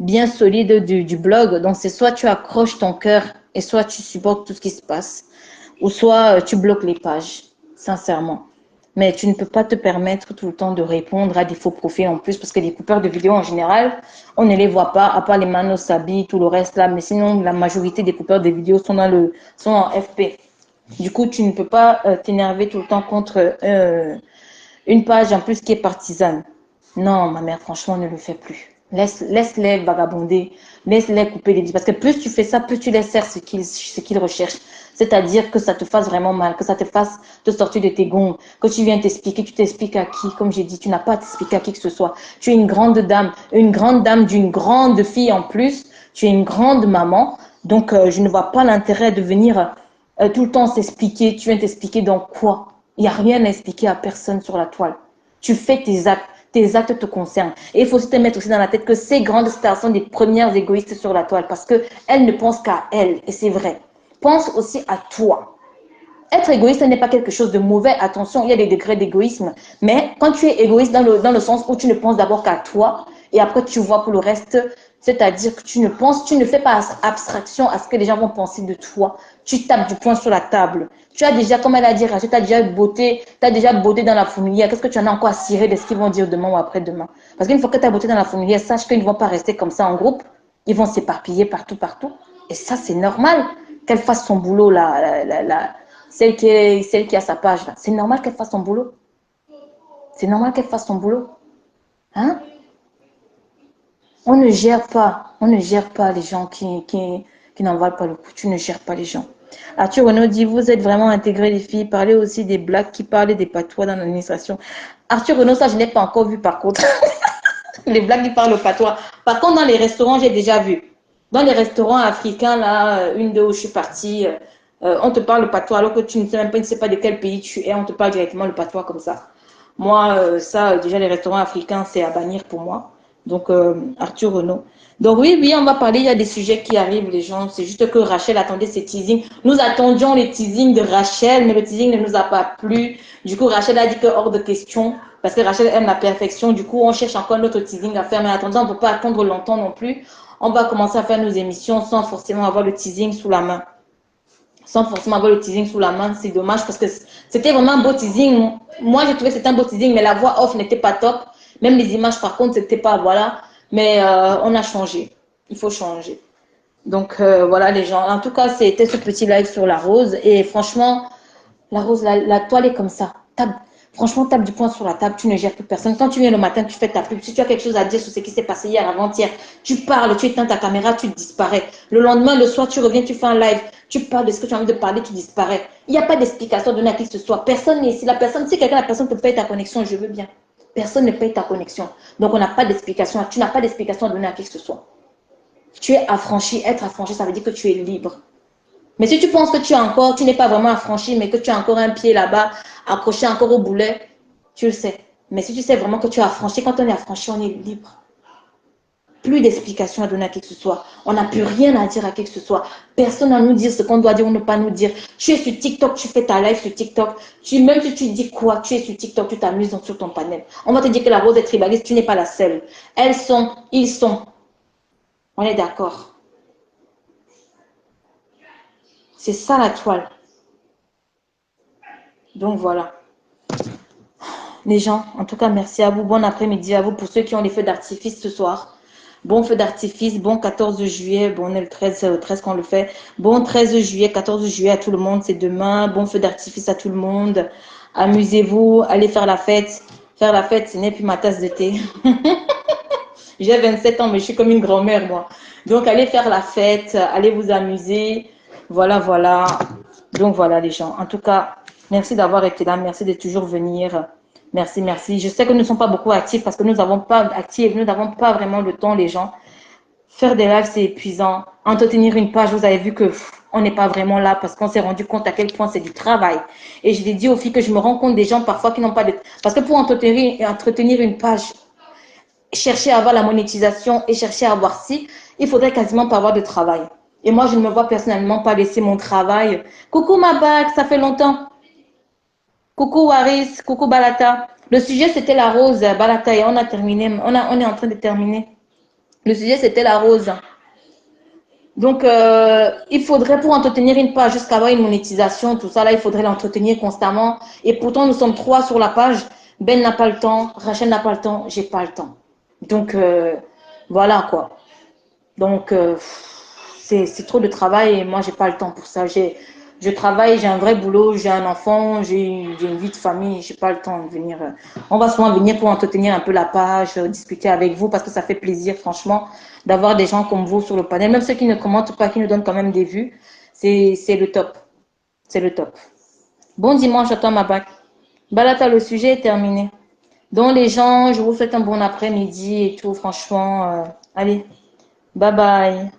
bien solide du blog. Donc, c'est soit tu accroches ton cœur et soit tu supportes tout ce qui se passe. Ou soit tu bloques les pages, sincèrement. Mais tu ne peux pas te permettre tout le temps de répondre à des faux profils en plus, parce que les coupeurs de vidéos en général, on ne les voit pas, à part les Manos Sabi, tout le reste là. Mais sinon, la majorité des coupeurs de vidéos sont en FP. Du coup, tu ne peux pas t'énerver tout le temps contre une page en plus qui est partisane. Non, ma mère, franchement, ne le fais plus. Laisse-les vagabonder, laisse-les couper les vies. Parce que plus tu fais ça, plus tu les sers ce qu'ils recherchent. C'est-à-dire que ça te fasse vraiment mal, que ça te fasse te sortir de tes gonds, que tu viens t'expliquer, tu t'expliques à qui? Comme j'ai dit, tu n'as pas à t'expliquer à qui que ce soit. Tu es une grande dame d'une grande fille en plus. Tu es une grande maman. Donc, je ne vois pas l'intérêt de venir tout le temps s'expliquer. Tu viens t'expliquer dans quoi? Il n'y a rien à expliquer à personne sur la toile. Tu fais tes actes. Tes actes te concernent. Et il faut aussi te mettre aussi dans la tête que ces grandes stars sont des premières égoïstes sur la toile parce qu'elles ne pensent qu'à elles. Et c'est vrai. Pense aussi à toi. être égoïste n'est pas quelque chose de mauvais. Attention, il y a des degrés d'égoïsme. Mais quand tu es égoïste dans le sens où tu ne penses d'abord qu'à toi et après tu vois pour le reste, c'est-à-dire que tu ne fais pas abstraction à ce que les gens vont penser de toi. Tu tapes du poing sur la table. Tu as déjà, comme elle a dit, Rachel, tu as déjà botté dans la fourmilière. Qu'est-ce que tu en as encore à cirer de ce qu'ils vont dire demain ou après-demain? Parce qu'une fois que tu as botté dans la fourmilière, sache qu'ils ne vont pas rester comme ça en groupe. Ils vont s'éparpiller partout, partout. Et ça, c'est normal qu'elle fasse son boulot, celle qui a sa page. C'est normal qu'elle fasse son boulot. C'est normal qu'elle fasse son boulot. Hein? On ne gère pas les gens qui n'en valent pas le coup. Tu ne gères pas les gens. Arthur Renaud dit, vous êtes vraiment intégrés les filles. Parlez aussi des blagues qui parlent des patois dans l'administration. Arthur Renaud, ça je n'ai pas encore vu par contre. Les blagues qui parlent au patois. Par contre, dans les restaurants, j'ai déjà vu. Dans les restaurants africains, là, une, deux où je suis partie, on te parle le patois alors que tu ne sais même pas, tu ne sais pas de quel pays tu es, on te parle directement le patois comme ça. Moi, ça, déjà, les restaurants africains, c'est à bannir pour moi. Donc, Arthur Renaud. Donc, oui, on va parler. Il y a des sujets qui arrivent, les gens. C'est juste que Rachel attendait ses teasings. Nous attendions les teasings de Rachel, mais le teasing ne nous a pas plu. Du coup, Rachel a dit que hors de question, parce que Rachel aime la perfection. Du coup, on cherche encore notre teasing à faire. Mais attendant, on ne peut pas attendre longtemps non plus. On va commencer à faire nos émissions sans forcément avoir le teasing sous la main. Sans forcément avoir le teasing sous la main, c'est dommage parce que c'était vraiment un beau teasing. Moi, j'ai trouvé que c'était un beau teasing, mais la voix off n'était pas top. Même les images, par contre, c'était pas, voilà. Mais on a changé. Il faut changer. Donc, voilà, les gens. En tout cas, c'était ce petit live sur la rose. Et franchement, la rose, la toile est comme ça. Franchement, tape du poing sur la table, tu ne gères plus personne. Quand tu viens le matin, tu fais ta pub. Si tu as quelque chose à dire sur ce qui s'est passé hier, avant-hier, tu parles, tu éteins ta caméra, tu disparais. Le lendemain, le soir, tu reviens, tu fais un live, tu parles de ce que tu as envie de parler, tu disparais. Il n'y a pas d'explication donnée à qui que ce soit. Personne n'est ici. Si la personne te paye ta connexion, je veux bien. Personne ne paye ta connexion. Donc, on n'a pas d'explication. Tu n'as pas d'explication à donner à qui que ce soit. Tu es affranchi. Être affranchi, ça veut dire que tu es libre. Mais si tu penses que tu n'es pas vraiment affranchi, mais que tu as encore un pied là-bas, accroché encore au boulet, tu le sais. Mais si tu sais vraiment que tu es affranchi, quand on est affranchi, on est libre. Plus d'explications à donner à qui que ce soit. On n'a plus rien à dire à qui que ce soit. Personne à nous dire ce qu'on doit dire ou ne pas nous dire. Tu es sur TikTok, tu fais ta live sur TikTok. Même si tu dis quoi, tu es sur TikTok, tu t'amuses sur ton panel. On va te dire que la rose est tribaliste, tu n'es pas la seule. Elles sont, ils sont. On est d'accord. C'est ça la toile. Donc voilà. Les gens, en tout cas, merci à vous. Bon après-midi à vous pour ceux qui ont les feux d'artifice ce soir. Bon feu d'artifice, bon 14 juillet, bon on est le 13 qu'on le fait. Bon 13 juillet, 14 juillet à tout le monde, c'est demain. Bon feu d'artifice à tout le monde. Amusez-vous, allez faire la fête. Faire la fête, ce n'est plus ma tasse de thé. J'ai 27 ans, mais je suis comme une grand-mère, moi. Donc allez faire la fête, allez vous amuser. Voilà, voilà. Donc voilà les gens. En tout cas, merci d'avoir été là, merci de toujours venir. Merci, merci. Je sais que nous ne sommes pas beaucoup actifs parce que nous n'avons pas vraiment le temps, les gens. Faire des lives, c'est épuisant. Entretenir une page, vous avez vu que on n'est pas vraiment là parce qu'on s'est rendu compte à quel point c'est du travail. Et je l'ai dit aux filles que je me rends compte des gens parfois qui n'ont pas de... Parce que pour entretenir une page, chercher à avoir la monétisation et chercher à avoir si, il faudrait quasiment pas avoir de travail. Et moi, je ne me vois personnellement pas laisser mon travail. Coucou ma bague, ça fait longtemps. Coucou Waris, coucou Balata. Le sujet, c'était la rose, Balata, et on a terminé. On est en train de terminer. Le sujet, c'était la rose. Donc, il faudrait, pour entretenir une page, jusqu'à avoir une monétisation, tout ça, là, il faudrait l'entretenir constamment. Et pourtant, nous sommes 3 sur la page. Ben n'a pas le temps, Rachel n'a pas le temps, j'ai pas le temps. Donc, voilà quoi. Donc, c'est trop de travail et moi, j'ai pas le temps pour ça. Je travaille, j'ai un vrai boulot, j'ai un enfant, j'ai une vie de famille, j'ai pas le temps de venir. On va souvent venir pour entretenir un peu la page, discuter avec vous parce que ça fait plaisir, franchement, d'avoir des gens comme vous sur le panel. Même ceux qui ne commentent pas, qui nous donnent quand même des vues, c'est le top. C'est le top. Bon dimanche à toi, ma bac. Balata, le sujet est terminé. Donc, les gens, je vous souhaite un bon après-midi et tout, franchement. Allez, bye bye.